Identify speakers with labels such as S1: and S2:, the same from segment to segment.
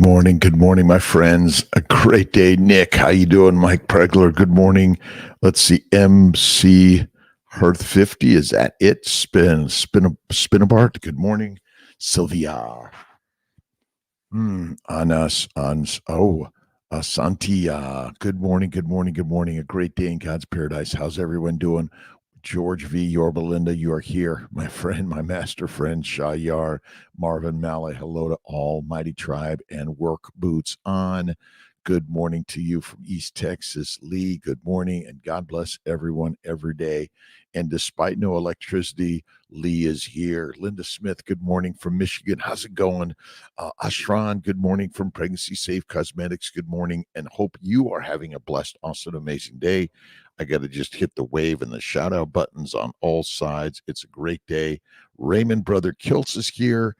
S1: Good morning, my friends. A great day, Nick. How you doing, Mike Pregler? Good morning. Let's see, MC Hearth 50. Is that it? Spinabart. Good morning, Sylvia. Santia. Good morning. Good morning. Good morning. A great day in God's paradise. How's everyone doing? George V. Yorba you are here. My friend, my master friend, Shayar, Marvin Malay. Hello to all, Mighty Tribe, and Work Boots On. Good morning to you from East Texas. Lee, good morning, and God bless everyone every day. And despite no electricity, Lee is here. Linda Smith, good morning from Michigan. How's it going? Ashran, good morning from Pregnancy Safe Cosmetics. Good morning, and hope you are having a blessed, awesome, amazing day. I got to just hit the wave and the shout out buttons on all sides. It's a great day. Raymond Brother Kiltz is here.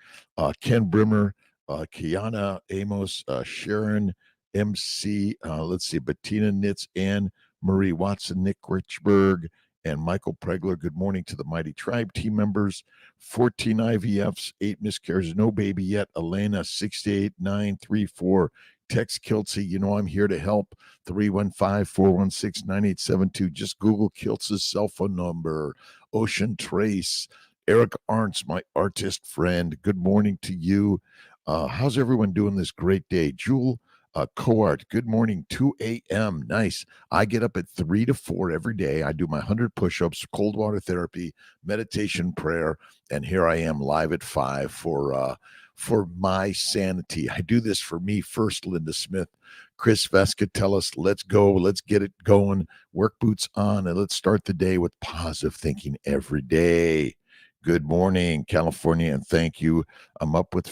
S1: Ken Brimmer, Kiana Amos, Sharon MC. Let's see, Bettina Nitz, Ann Marie Watson, Nick Richburg, and Michael Pregler. Good morning to the Mighty Tribe team members. 14 IVFs, 8 miscarriages, no baby yet. Elena, 68934. Text Kiltzy, you know I'm here to help. 315-416-9872. Just Google Kiltz's cell phone number. Ocean Trace. Eric Arntz, my artist friend. Good morning to you. How's everyone doing this great day? Jewel Coart, good morning, 2 a.m. Nice. I get up at 3 to 4 every day. I do my 100 push-ups, cold water therapy, meditation, prayer, and here I am live at 5 for my sanity. I do this for me first, Linda Smith. Chris Vesca, tell us, let's go. Let's get it going. Work boots on, and let's start the day with positive thinking every day. Good morning, California, and thank you. I'm up with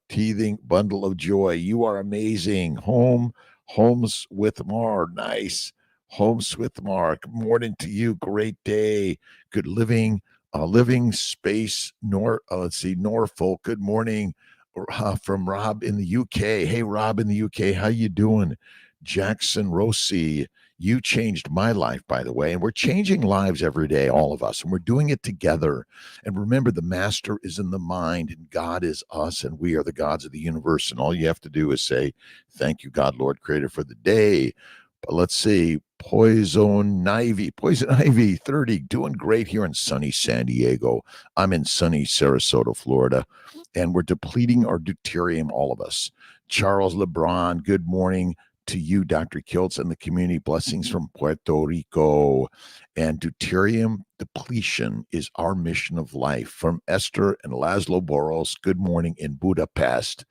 S1: teething bundle of joy. You are amazing. Homes with Mar. Nice. Homes with Mar. Good morning to you. Great day. Good living. Living space. Norfolk. Good morning from Rob in the UK. Hey, Rob in the UK, how you doing? Jackson Rossi, you changed my life, by the way, and we're changing lives every day, all of us, and we're doing it together. And remember, the master is in the mind, and God is us, and we are the gods of the universe. And all you have to do is say, thank you, God, Lord, Creator, for the day. But let's see, Poison Ivy 30, doing great here in sunny San Diego. I'm in sunny Sarasota, Florida, and we're depleting our deuterium, all of us. Charles LeBron, good morning to you, Dr. Kiltz, and the community. Blessings from Puerto Rico. And deuterium depletion is our mission of life. From Esther and Laszlo Boros, good morning in Budapest.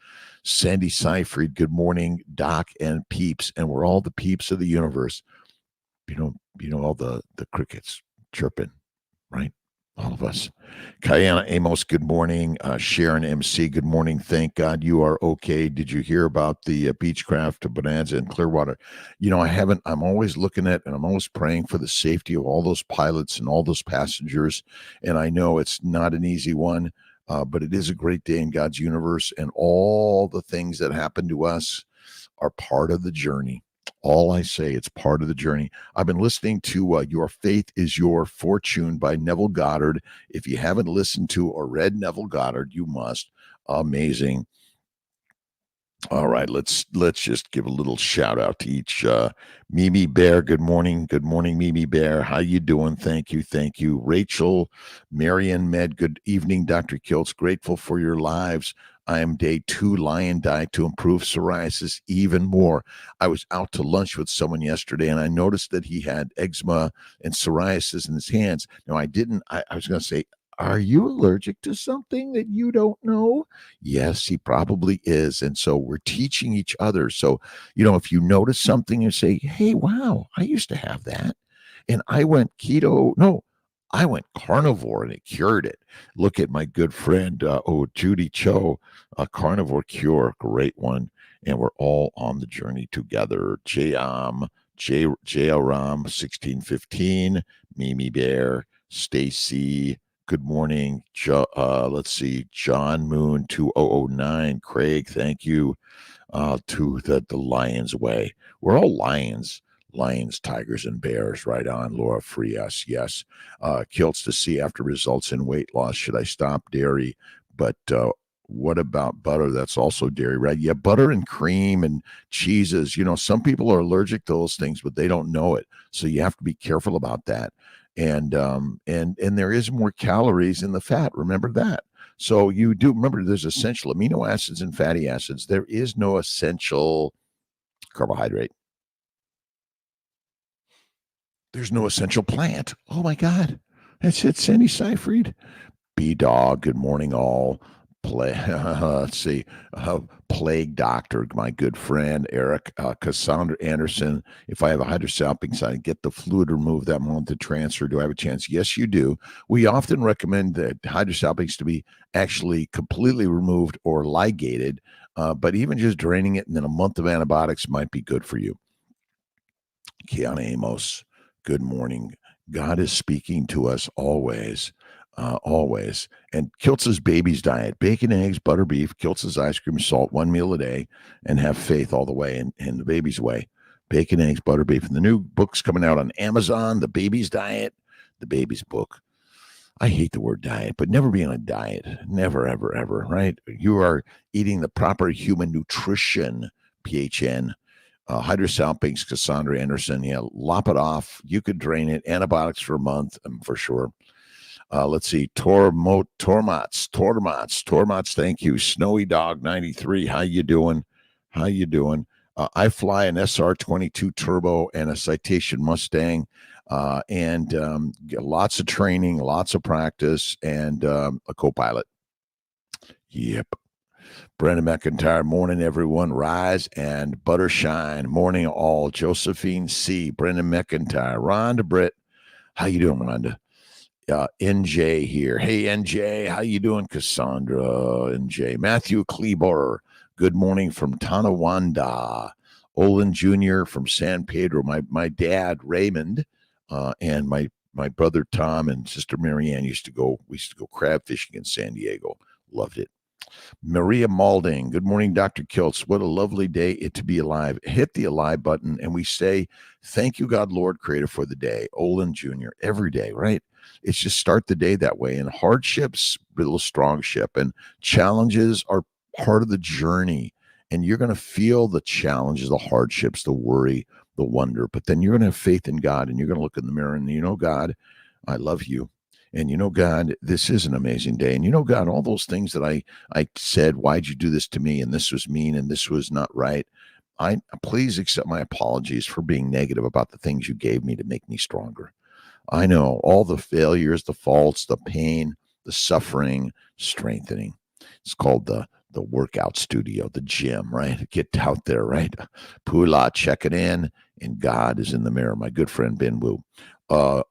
S1: Sandy Seyfried, good morning, Doc and peeps. And we're all the peeps of the universe. You know all the crickets chirping, right? All of us. Kayana Amos, good morning. Sharon MC, good morning. Thank God you are okay. Did you hear about the Beechcraft Bonanza in Clearwater? I haven't. I'm always looking at and I'm always praying for the safety of all those pilots and all those passengers. And I know it's not an easy one, but it is a great day in God's universe. And all the things that happen to us are part of the journey. All I say, it's part of the journey. I've been listening to Your Faith is Your Fortune by Neville Goddard. If you haven't listened to or read Neville Goddard, you must. Amazing. All right, let's just give a little shout out to each. Mimi Bear, good morning. Good morning, Mimi Bear. How you doing? Thank you. Rachel, Marion Med, good evening, Dr. Kiltz. Grateful for your lives. I am day 2 lion diet to improve psoriasis even more. I was out to lunch with someone yesterday, and I noticed that he had eczema and psoriasis in his hands. Now, I was going to say, are you allergic to something that you don't know? Yes, he probably is. And so we're teaching each other. So, if you notice something and say, hey, wow, I used to have that. And I went keto. No, I went carnivore and it cured it. Look at my good friend, Judy Cho, a carnivore cure, great one. And we're all on the journey together. J.Ram, 1615, Mimi Bear, Stacy, good morning. Let's see, John Moon 2009, Craig, thank you. To the Lions Way. We're all lions. Lions, tigers, and bears. Right on, Laura Frias. Yes. Kiltz to see after results in weight loss. Should I stop dairy? But What about butter? That's also dairy, right? Yeah, butter and cream and cheeses. Some people are allergic to those things, but they don't know it. So you have to be careful about that. And there is more calories in the fat. Remember that. So you do remember there's essential amino acids and fatty acids. There is no essential carbohydrate. There's no essential plant. Oh my God. That's it, Sandy Seyfried. B-Dog, good morning, all. Let's see. Plague Doctor, my good friend, Eric. Cassandra Anderson. If I have a hydrosalpingo sign, get the fluid removed that month to transfer. Do I have a chance? Yes, you do. We often recommend that hydrosalpingo to be actually completely removed or ligated, but even just draining it and then a month of antibiotics might be good for you. Kiana Amos, good morning. God is speaking to us always. Always. And Kiltz's BEBBIS Diet, bacon, eggs, butter, beef, Kiltz's ice cream, salt, one meal a day, and have faith all the way in the baby's way. Bacon, eggs, butter, beef. And the new book's coming out on Amazon, the BEBBIS Diet, the baby's book. I hate the word diet, but never be on a diet. Never, ever, ever, right? You are eating the proper human nutrition, PHN. Hydrosalpingo, Cassandra Anderson. Yeah, lop it off. You could drain it. Antibiotics for a month, for sure. Let's see. Tormats. Thank you. Snowy Dog 93. How you doing? I fly an SR22 Turbo and a Citation Mustang, and lots of training, lots of practice, and a co-pilot. Yep. Brenda McIntyre, morning, everyone. Rise and butter shine. Morning, all. Josephine C. Brenda McIntyre. Rhonda Britt. How you doing, Rhonda? NJ here. Hey, NJ. How you doing, Cassandra? NJ. Matthew Kleber. Good morning from Tonawanda. Olin Jr. from San Pedro. My dad, Raymond, and my brother, Tom, and sister Marianne we used to go crab fishing in San Diego. Loved it. Maria Malding, good morning, Dr. Kiltz. What a lovely day to be alive. Hit the alive button and we say, thank you, God, Lord, Creator, for the day. Olin Jr., every day, right? It's just start the day that way. And hardships build a strong ship, and challenges are part of the journey. And you're going to feel the challenges, the hardships, the worry, the wonder. But then you're going to have faith in God, and you're going to look in the mirror and God, I love you. And God, this is an amazing day. And God, all those things that I said, why'd you do this to me? And this was mean, and this was not right. Please accept my apologies for being negative about the things you gave me to make me stronger. I know all the failures, the faults, the pain, the suffering, strengthening. It's called the workout studio, the gym, right? Get out there, right? Pula, check it in, and God is in the mirror. My good friend Ben Wu.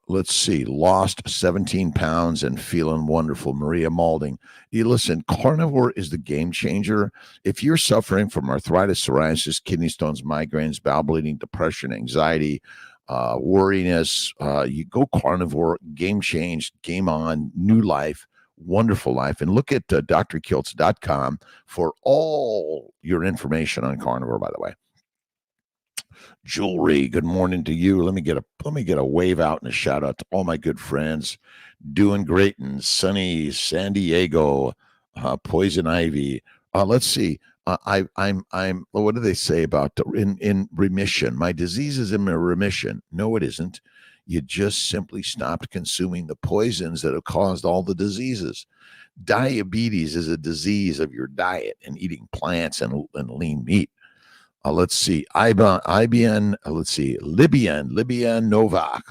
S1: Let's see, lost 17 pounds and feeling wonderful. Maria Malding. You listen, carnivore is the game changer. If you're suffering from arthritis, psoriasis, kidney stones, migraines, bowel bleeding, depression, anxiety, worriness, you go carnivore, game changed, game on, new life, wonderful life. And look at drkiltz.com for all your information on carnivore, by the way. Jewelry, good morning to you. Let me get a wave out and a shout out to all my good friends doing great in sunny San Diego. Poison Ivy. Let's see. I'm what do they say about in remission? My disease is in remission. No, it isn't. You just simply stopped consuming the poisons that have caused all the diseases. Diabetes is a disease of your diet and eating plants and lean meat. Let's see. IBN. Let's see. Libyan Novak.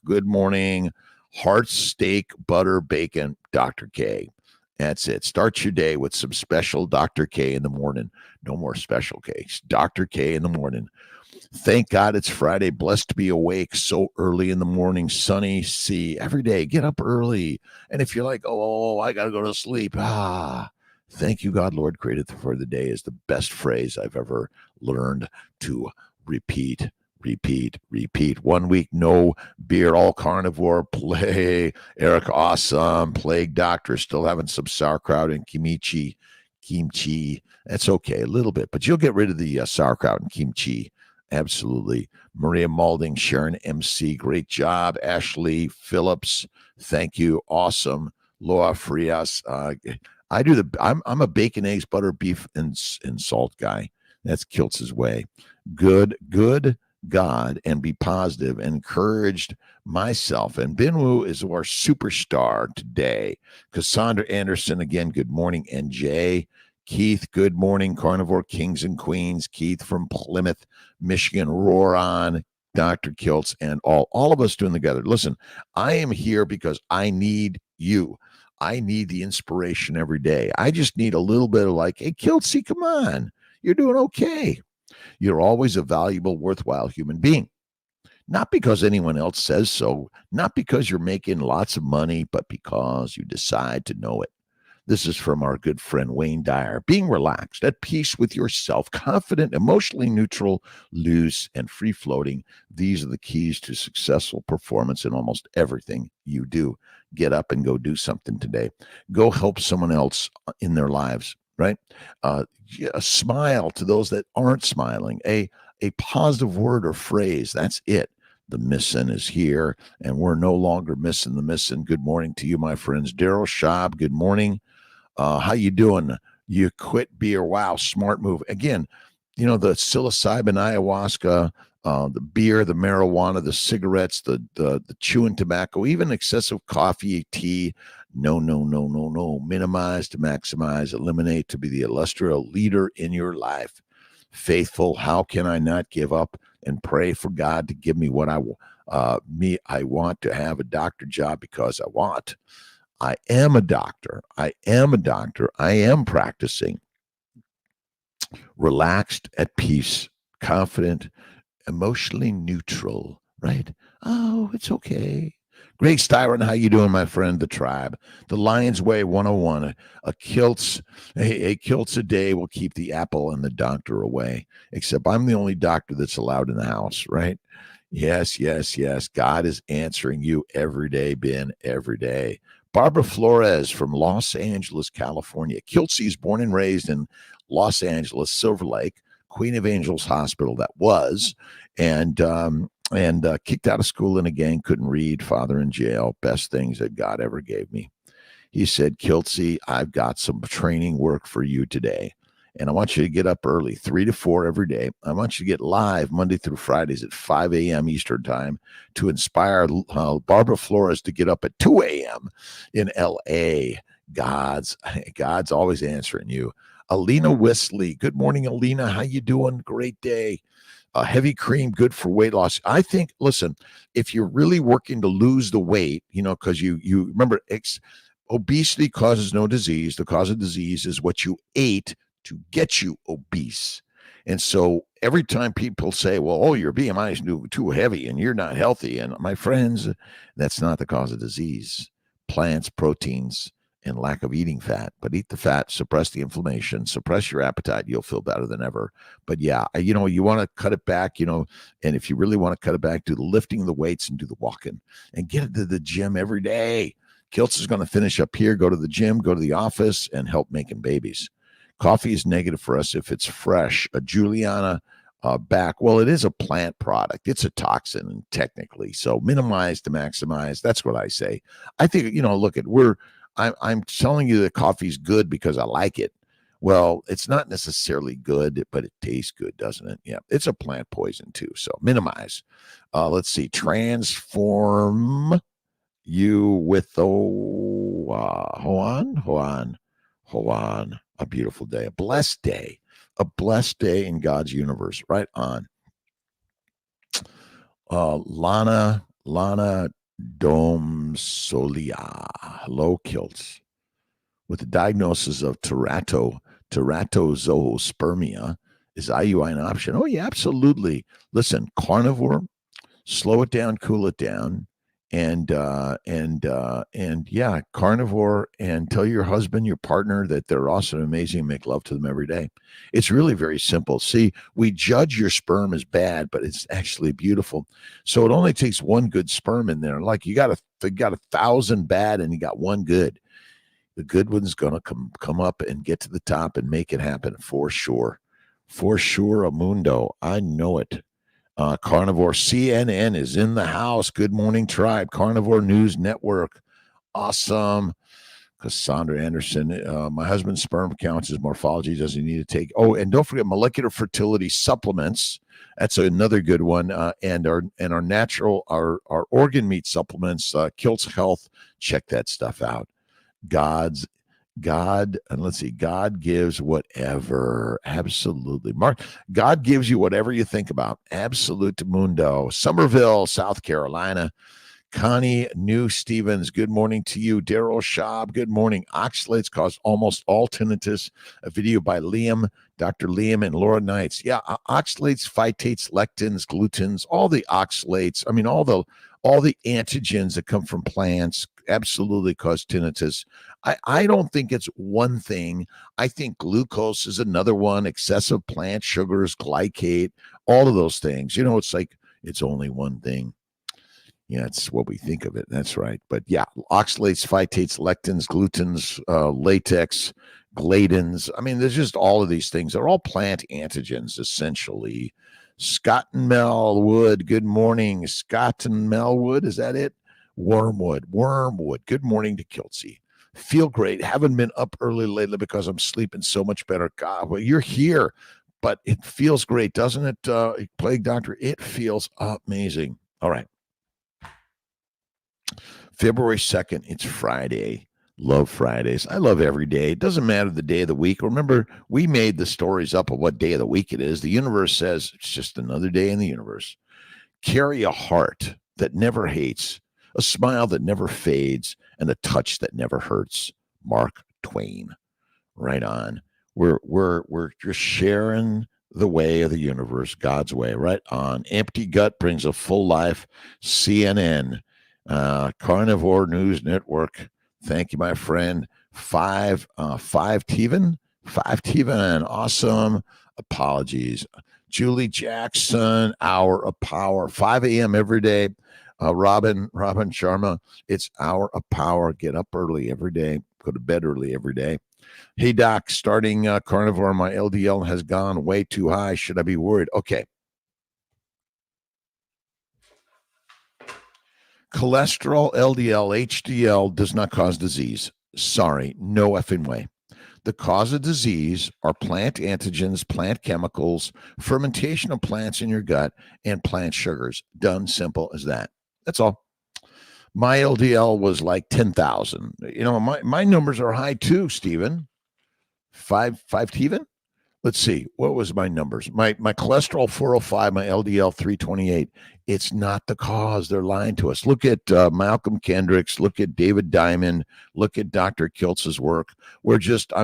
S1: Good morning. Heart, steak, butter, bacon, Dr. K. That's it. Start your day with some special Dr. K in the morning. No more special cakes. Dr. K in the morning. Thank God it's Friday. Blessed to be awake so early in the morning. Sunny. See every day. Get up early. And if you're like, oh, I got to go to sleep. Thank you, God, Lord, created for the day is the best phrase I've ever learned to repeat. 1 week, no beer, all carnivore, play. Eric, awesome. Plague Doctor, still having some sauerkraut and kimchi. That's okay, a little bit, but you'll get rid of the sauerkraut and kimchi. Absolutely. Maria Malding, Sharon MC, great job. Ashley Phillips, thank you. Awesome. Laura Frias, I'm a bacon, eggs, butter, beef, and salt guy. That's Kiltz's way. Good God, and be positive. Encouraged myself. And Binwoo is our superstar today. Cassandra Anderson, again, good morning. And Jay, Keith, good morning. Carnivore Kings and Queens. Keith from Plymouth, Michigan. Roar on. Dr. Kiltz and all of us doing together. Listen, I am here because I need you. I need the inspiration every day. I just need a little bit of like, hey, Kiltzy, come on. You're doing okay. You're always a valuable, worthwhile human being. Not because anyone else says so, not because you're making lots of money, but because you decide to know it. This is from our good friend Wayne Dyer. Being relaxed, at peace with yourself, confident, emotionally neutral, loose, and free-floating. These are the keys to successful performance in almost everything you do. Get up and go do something today. Go help someone else in their lives, right? A smile to those that aren't smiling. A positive word or phrase. That's it. The missing is here, and we're no longer missing the missing. Good morning to you, my friends. Daryl Schaub, good morning. How you doing? You quit beer. Wow, smart move. Again, you know, the psilocybin, ayahuasca, the beer, the marijuana, the cigarettes, the chewing tobacco, even excessive coffee, tea. No. Minimize to maximize, eliminate to be the illustrious leader in your life. Faithful. How can I not give up and pray for God to give me what I want to have a doctor job because I want. I am a doctor. I am practicing. Relaxed, at peace, confident, emotionally neutral, right? Oh, it's okay. Greg Styron, how you doing, my friend? The tribe. The Lion's Way 101. A Kiltz a day will keep the apple and the doctor away. Except I'm the only doctor that's allowed in the house, right? Yes. God is answering you every day, Ben, every day. Barbara Flores from Los Angeles, California. Kiltzy is born and raised in Los Angeles, Silver Lake, Queen of Angels Hospital, that was, and kicked out of school in a gang, couldn't read, father in jail, best things that God ever gave me. He said, Kiltzy, I've got some training work for you today. And I want you to get up early, 3 to 4 every day. I want you to get live Monday through Fridays at 5 a.m. Eastern time to inspire Barbara Flores to get up at 2 a.m. in L.A. God's always answering you. Alina Wesley. Good morning, Alina. How you doing? Great day. Heavy cream, good for weight loss. I think, listen, if you're really working to lose the weight, you know, because you remember, obesity causes no disease. The cause of disease is what you ate to get you obese. And so every time people say, well, oh, your BMI is too heavy and you're not healthy. And my friends, that's not the cause of disease. Plants, proteins, and lack of eating fat. But eat the fat, suppress the inflammation, suppress your appetite. You'll feel better than ever. But yeah, you know, you want to cut it back, you know, and if you really want to cut it back, do the lifting, the weights, and do the walking. And get to the gym every day. Kiltz is going to finish up here, go to the gym, go to the office, and help making babies. Coffee is negative for us if it's fresh. A Juliana back. Well, it is a plant product. It's a toxin, technically. So minimize to maximize. That's what I say. I think, you know, look at I'm telling you that coffee's good because I like it. Well, it's not necessarily good, but it tastes good, doesn't it? Yeah, it's a plant poison too. So minimize. Let's see. Transform you with the Hoan. A beautiful day, a blessed day in God's universe. Right on. Lana Dom Solia. Hello, Kiltz. With the diagnosis of teratozoospermia, is IUI an option? Oh, yeah, absolutely. Listen, carnivore, slow it down, cool it down, and yeah, carnivore, and tell your husband, your partner, that they're awesome and amazing, and make love to them every day. It's really very simple. See, we judge your sperm as bad, but it's actually beautiful. So it only takes one good sperm in there. Like you got 1,000 bad and you got one good. The good one's gonna come up and get to the top and make it happen for sure. For sure, Amundo. I know it. Carnivore CNN is in the house. Good morning, tribe. Carnivore News Network. Awesome. Cassandra Anderson, my husband's sperm counts, his morphology, does he need to take? Oh, and don't forget molecular fertility supplements. That's another good one. And our natural, our organ meat supplements, Kiltz Health. Check that stuff out. God, and let's see, God gives whatever. Absolutely. Mark, God gives you whatever you think about. Absolute Mundo. Somerville, South Carolina. Connie New Stevens, good morning to you. Daryl Schaub, good morning. Oxalates cause almost all tinnitus. A video by Dr. Liam and Laura Knights. Yeah, oxalates, phytates, lectins, glutens, all the oxalates. I mean, all the antigens that come from plants absolutely cause tinnitus. I don't think it's one thing. I think glucose is another one, excessive plant sugars, glycate, all of those things. You know, it's like it's only one thing. Yeah, it's what we think of it. That's right. But yeah, oxalates, phytates, lectins, glutens, latex, gladins. I mean, there's just all of these things. They're all plant antigens, essentially. Scott and Melwood, good morning. Scott and Melwood, is that it? Wormwood. Good morning to Kiltzy. Feel great. Haven't been up early lately because I'm sleeping so much better. God, well, you're here, but it feels great, doesn't it, Plague Doctor? It feels amazing. All right. February 2nd, it's Friday. Love Fridays. I love every day. It doesn't matter the day of the week. Remember, we made the stories up of what day of the week it is. The universe says it's just another day in the universe. Carry a heart that never hates, a smile that never fades, and a touch that never hurts. Mark Twain. Right on. We're just sharing the way of the universe, God's way. Right on. Empty gut brings a full life. CNN. Carnivore News Network. Thank you, my friend. Five Teven. Awesome. Apologies. Julie Jackson, Hour of Power. 5 a.m. every day. Robin Sharma. It's Hour of Power. Get up early every day. Go to bed early every day. Hey, Doc, starting carnivore, my LDL has gone way too high. Should I be worried? Okay. Cholesterol, LDL, HDL does not cause disease. Sorry, no effing way. The cause of disease are plant antigens, plant chemicals, fermentation of plants in your gut, and plant sugars. Done, simple as that. That's all. My LDL was like 10,000. You know, my numbers are high too, Stephen. Five Steven? Let's see. What was my numbers? My cholesterol 405, my LDL 328. It's not the cause. They're lying to us. Look at Malcolm Kendricks. Look at David Diamond. Look at Dr. Kiltz's work. I'm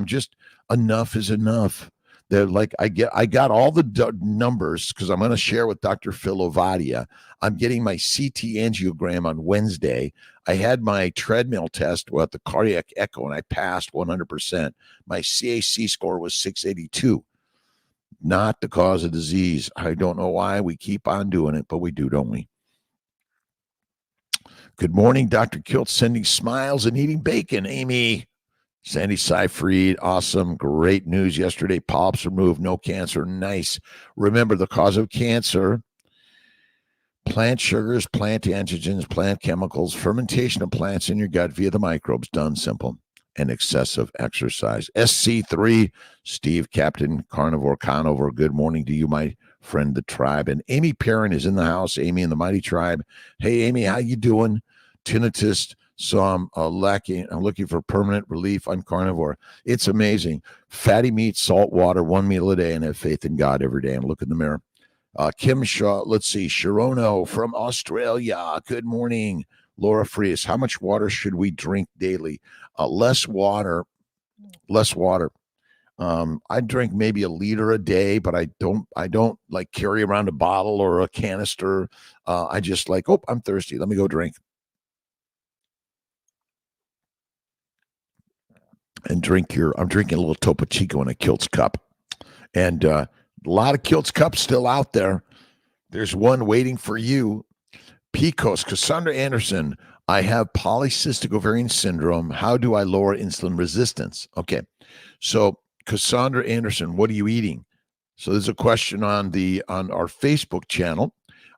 S1: just enough is enough. They're like, I got all the numbers because I'm going to share with Dr. Phil Ovadia. I'm getting my CT angiogram on Wednesday. I had my treadmill test with the cardiac echo and I passed 100%. My CAC score was 682. Not the cause of disease. I don't know why we keep on doing it, but we do, don't we? Good morning, Dr. Kiltz, sending smiles and eating bacon. Amy, Sandy Seyfried, awesome. Great news yesterday. Polyps removed, no cancer. Nice. Remember, the cause of cancer, plant sugars, plant antigens, plant chemicals, fermentation of plants in your gut via the microbes. Done, simple. And excessive exercise. SC3, Steve, Captain Carnivore Conover. Good morning to you, my friend, the tribe. And Amy Perrin is in the house. Amy and the Mighty Tribe. Hey, Amy, how you doing? Tinnitus. So I'm looking for permanent relief on carnivore. It's amazing. Fatty meat, salt water, 1 meal a day, and have faith in God every day. And look in the mirror. Kim Shaw, let's see. Sharono from Australia. Good morning. Laura Frias, how much water should we drink daily? Less water. I drink maybe a liter a day, but I don't like carry around a bottle or a canister. I just like, I'm thirsty. Let me go drink. And I'm drinking a little Topo Chico in a Kiltz cup. And a lot of Kiltz cups still out there. There's one waiting for you. PCOS, Cassandra Anderson, I have polycystic ovarian syndrome. How do I lower insulin resistance? Okay. So Cassandra Anderson, what are you eating? So there's a question on our Facebook channel.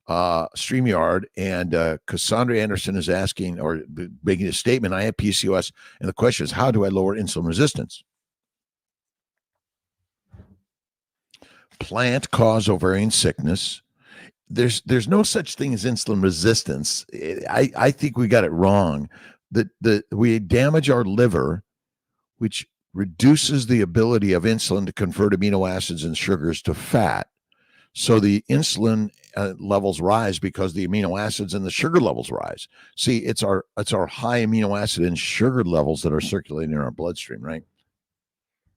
S1: StreamYard, and Cassandra Anderson is asking or making a statement. I have PCOS, and the question is, how do I lower insulin resistance? Plant cause ovarian sickness. There's no such thing as insulin resistance. I think we got it wrong. That we damage our liver, which reduces the ability of insulin to convert amino acids and sugars to fat. So the insulin levels rise because the amino acids and the sugar levels rise. See, it's our high amino acid and sugar levels that are circulating in our bloodstream, right?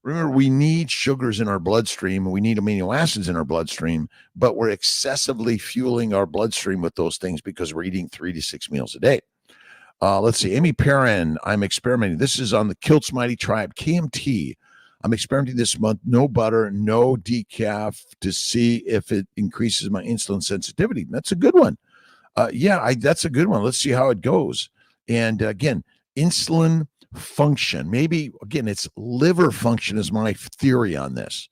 S1: Remember, we need sugars in our bloodstream, we need amino acids in our bloodstream, but we're excessively fueling our bloodstream with those things because we're eating 3 to 6 meals a day. Let's see, Amy Perrin, I'm experimenting. This is on the Kiltz Mighty Tribe, KMT. I'm experimenting this month, no butter, no decaf, to see if it increases my insulin sensitivity. That's a good one. That's a good one. Let's see how it goes. And again, insulin function. Maybe again, it's liver function is my theory on this.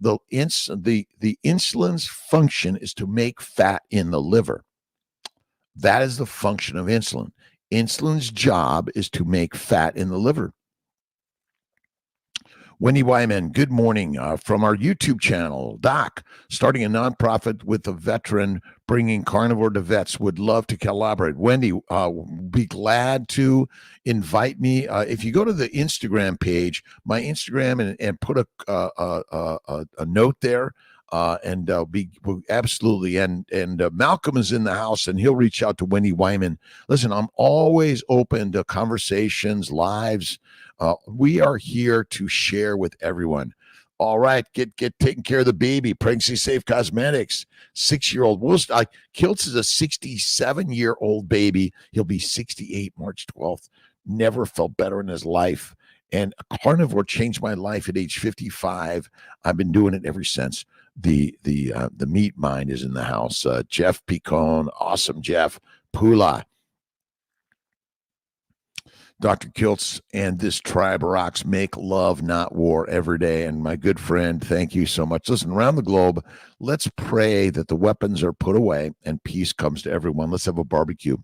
S1: The insulin's function is to make fat in the liver. That is the function of insulin. Insulin's job is to make fat in the liver. Wendy Wyman, good morning from our YouTube channel. Doc, starting a nonprofit with a veteran, bringing carnivore to vets. Would love to collaborate. Wendy, be glad to invite me. If you go to the Instagram page, my Instagram, and put a note there, and absolutely. And Malcolm is in the house, and he'll reach out to Wendy Wyman. Listen, I'm always open to conversations, lives. We are here to share with everyone. All right, get taking care of the baby. Pregnancy Safe Cosmetics, 6-year-old. Kiltz is a 67-year-old baby. He'll be 68 March 12th. Never felt better in his life. And a carnivore changed my life at age 55. I've been doing it ever since. The meat mind is in the house. Jeff Picone, awesome Jeff. Pula. Dr. Kiltz and this tribe rocks. Make love, not war, every day. And my good friend, thank you so much. Listen, around the globe, let's pray that the weapons are put away and peace comes to everyone. Let's have a barbecue.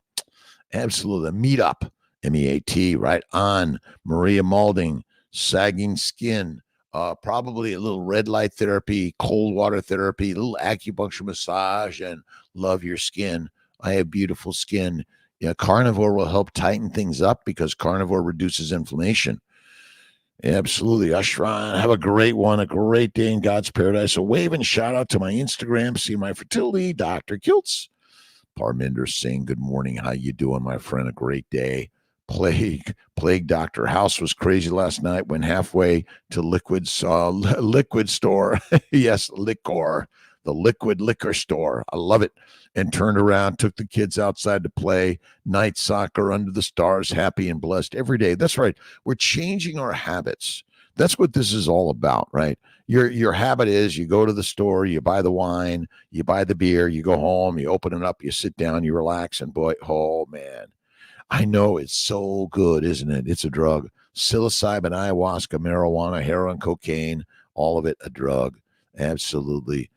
S1: Absolutely. Meet up, MEAT, right on. Maria Malding, sagging skin, probably a little red light therapy, cold water therapy, a little acupuncture massage, and love your skin. I have beautiful skin. Yeah, carnivore will help tighten things up because carnivore reduces inflammation. Absolutely. Ashran, have a great one, a great day in God's paradise. A wave and shout out to my Instagram. See my fertility, Dr. Kiltz. Parminder Singh, good morning. How you doing, my friend? A great day. Plague Doctor. House was crazy last night. Went halfway to liquid store. Yes, liquor. The liquid liquor store. I love it. And turned around, took the kids outside to play night soccer under the stars, happy and blessed every day. That's right. We're changing our habits. That's what this is all about, right? Your habit is you go to the store, you buy the wine, you buy the beer, you go home, you open it up, you sit down, you relax, and boy, oh man, I know it's so good, isn't it? It's a drug. Psilocybin, ayahuasca, marijuana, heroin, cocaine, all of it a drug. Absolutely.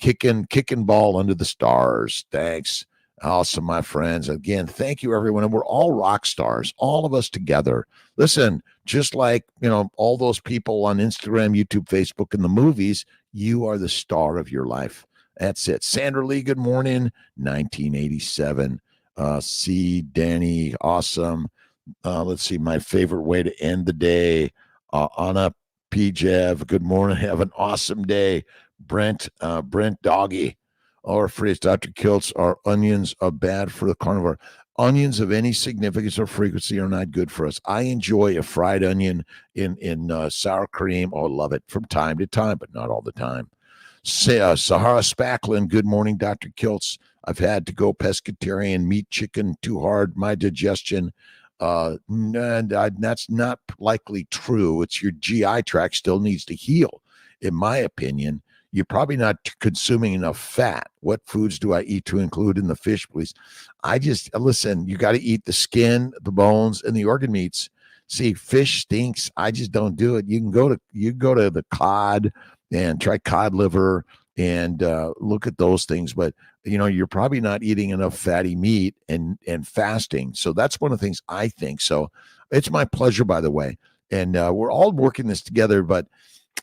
S1: Kicking ball under the stars. Thanks. Awesome, my friends. Again, thank you, everyone. And we're all rock stars, all of us together. Listen, just like, all those people on Instagram, YouTube, Facebook, and the movies, you are the star of your life. That's it. Sandra Lee, good morning. 1987. C. Danny, awesome. Let's see, my favorite way to end the day. Anna P.Jev, good morning. Have an awesome day. Brent Doggy, or phrase, Dr. Kiltz, are onions are bad for the carnivore? Onions of any significance or frequency are not good for us. I enjoy a fried onion in sour cream. Oh, love it from time to time, but not all the time. Sahara Spacklin, good morning, Dr. Kiltz. I've had to go pescatarian, meat, chicken, too hard, my digestion. And that's not likely true. It's your GI tract still needs to heal, in my opinion. You're probably not consuming enough fat. What foods do I eat to include in the fish, please? Listen, you got to eat the skin, the bones, and the organ meats. See, fish stinks. I just don't do it. You can go to the cod and try cod liver and look at those things. But you're probably not eating enough fatty meat and fasting. So that's one of the things I think. So it's my pleasure, by the way. And we're all working this together, but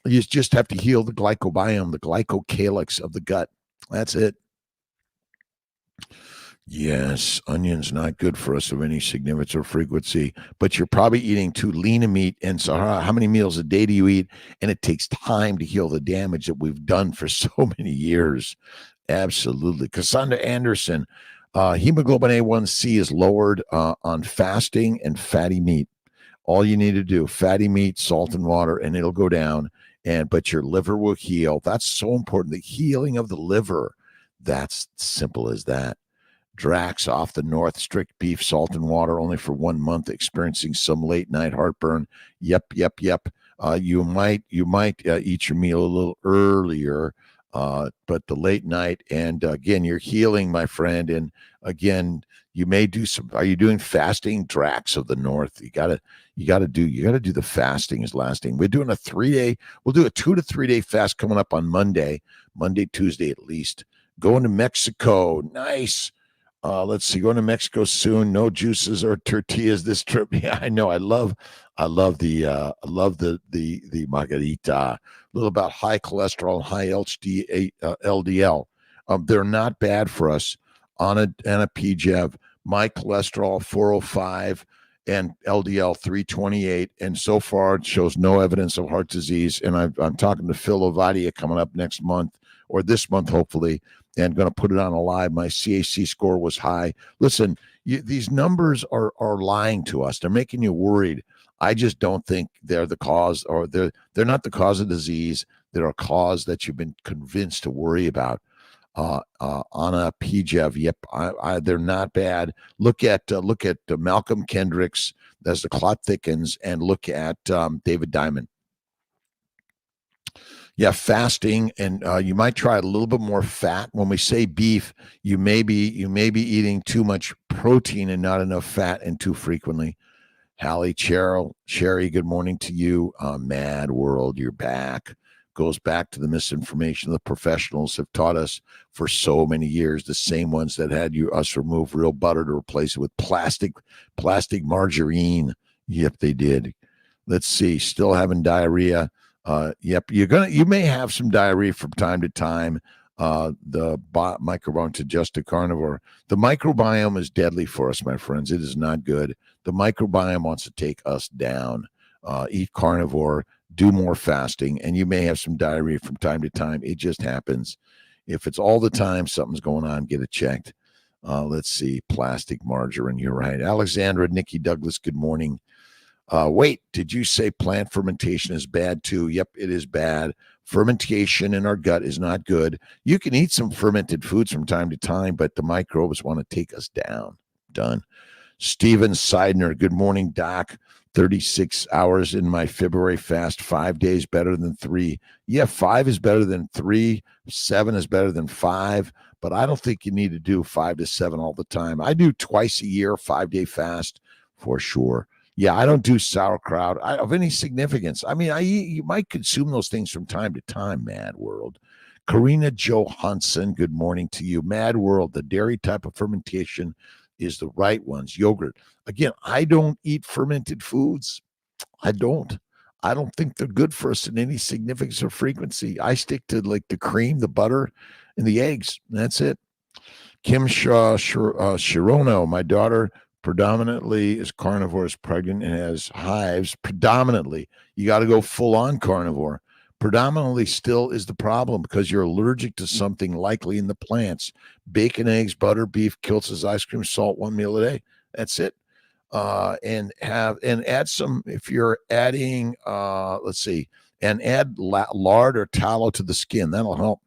S1: you just have to heal the glycobiome, the glycocalyx of the gut. That's it. Yes, onions not good for us of any significance or frequency, but you're probably eating too lean a meat. And so how many meals a day do you eat? And it takes time to heal the damage that we've done for so many years. Absolutely. Cassandra Anderson, hemoglobin A1C is lowered on fasting and fatty meat. All you need to do, fatty meat, salt and water, and it'll go down. But your liver will heal. That's so important. The healing of the liver. That's simple as that. Drax off the north, strict beef, salt and water only for 1 month, experiencing some late night heartburn. Yep. You might eat your meal a little earlier, but the late night, and again, you're healing, my friend. And again, you may do some. Are you doing fasting? Drax of the north. You gotta do the fasting is lasting. We're doing a 3-day. We'll do a 2 to 3 day fast coming up on Monday, Tuesday at least. Going to Mexico. Nice. Let's see, going to Mexico soon. No juices or tortillas this trip. Yeah, I know. I love the margarita. A little about high cholesterol, high LDL. They're not bad for us on a PGEV. My cholesterol 405 and LDL 328, and so far it shows no evidence of heart disease. And I'm talking to Phil Ovadia coming up next month or this month, hopefully, and going to put it on a live. My CAC score was high. Listen, these numbers are lying to us. They're making you worried. I just don't think they're the cause, or they're not the cause of disease. They're a cause that you've been convinced to worry about. On a PGEV, yep, they're not bad. Look at Malcolm Kendricks as the clot thickens, and look at David Diamond. Yeah, fasting, and you might try a little bit more fat. When we say beef, you may be eating too much protein and not enough fat, and too frequently. Hallie, Sherry, good morning to you. Mad World, you're back. Goes back to the misinformation the professionals have taught us for so many years, the same ones that had us remove real butter to replace it with plastic margarine. Yep, they did. Let's see, still having diarrhea. Yep, you may have some diarrhea from time to time. The microbiome to just a carnivore. The microbiome is deadly for us, my friends. It is not good. The microbiome wants to take us down. Eat carnivore, do more fasting, and you may have some diarrhea from time to time. It just happens. If it's all the time, something's going on. Get it checked. Let's see, plastic margarine. You're right. Alexandra, Nikki Douglas, good morning. Wait, did you say plant fermentation is bad too? Yep, it is bad. Fermentation in our gut is not good. You can eat some fermented foods from time to time, but the microbes want to take us down. Done. Steven Seidner, good morning, Doc. 36 hours in my February fast, 5 days better than 3. Yeah, 5 is better than 3. 7 is better than 5, but I don't think you need to do 5 to 7 all the time. I do twice a year, 5-day fast for sure. Yeah, I don't do sauerkraut of any significance. I mean, you might consume those things from time to time, Mad World. Karina Johansson, good morning to you. Mad World, the dairy type of fermentation is the right ones. Yogurt. Again, I don't eat fermented foods. I don't think they're good for us in any significance or frequency. I stick to like the cream, the butter, and the eggs. That's it. Kim Shirono, my daughter, predominantly is carnivore, is pregnant, and has hives. Predominantly, you got to go full on carnivore. Predominantly still is the problem because you're allergic to something likely in the plants. Bacon, eggs, butter, beef, Kiltz, ice cream, salt, 1 meal a day. That's it. And add some, if you're adding, let's see, and add lard or tallow to the skin. That'll help.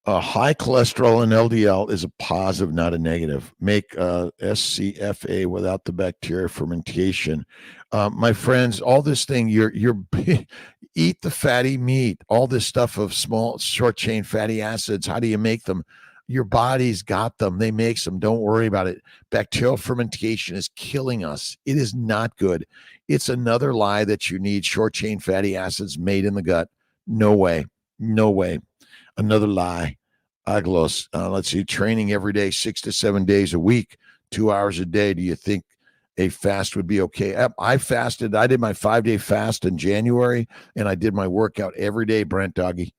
S1: High cholesterol and LDL is a positive, not a negative. Make SCFA without the bacteria fermentation. My friends, all this thing, you're eat the fatty meat, all this stuff of small, short chain fatty acids. How do you make them? Your body's got them. They make them. Don't worry about it. Bacterial fermentation is killing us. It is not good. It's another lie that you need short chain fatty acids made in the gut. No way. No way. Another lie. Aglos. Let's see. Training every day, 6 to 7 days a week, 2 hours a day. Do you think a fast would be okay? I fasted. I did my 5-day fast in January, and I did my workout every day, Brent Doggy.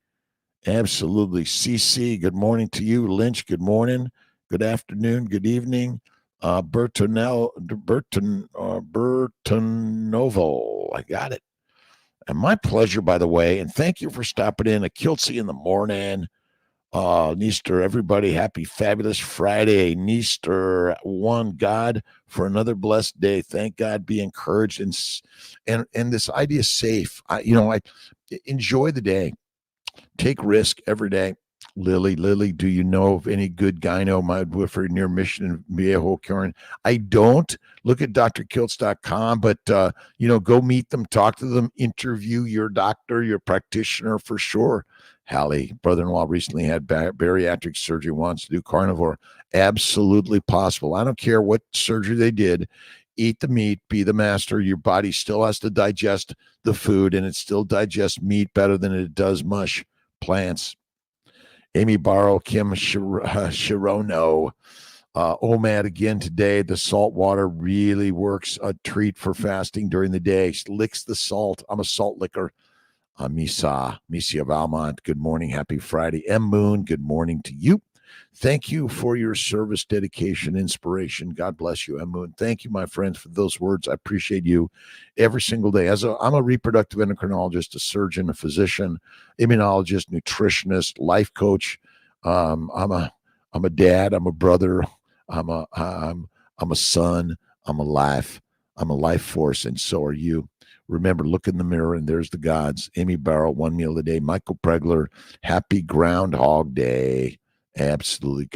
S1: Absolutely. CC, good morning to you. Lynch, good morning. Good afternoon. Good evening. Bertonovo. I got it. And my pleasure, by the way. And thank you for stopping in. A Kiltz in the morning. Easter, everybody, happy, fabulous Friday. Easter, one God for another blessed day. Thank God, be encouraged. And this idea is safe. I enjoy the day. Take risk every day. Lily, do you know of any good gyno midwifery near Mission and Viejo Karen? I don't. Look at drkiltz.com, but go meet them, talk to them, interview your doctor, your practitioner for sure. Hallie, brother-in-law, recently had bariatric surgery, wants to do carnivore. Absolutely possible. I don't care what surgery they did. Eat the meat, be the master. Your body still has to digest the food, and it still digests meat better than it does mush, plants. Amy Barrow, Kim Shirono, OMAD again today. The salt water really works a treat for fasting during the day. Licks the salt. I'm a salt licker. Misia Valmont, good morning. Happy Friday. M. Moon, good morning to you. Thank you for your service, dedication, inspiration. God bless you, M. Moon. Thank you, my friends, for those words. I appreciate you every single day. I'm a reproductive endocrinologist, a surgeon, a physician, immunologist, nutritionist, life coach. I'm a dad. I'm a brother. I'm a son. I'm a life force, and so are you. Remember, look in the mirror, and there's the gods. Amy Barrow, one meal a day. Michael Pregler, happy Groundhog Day. Absolutely.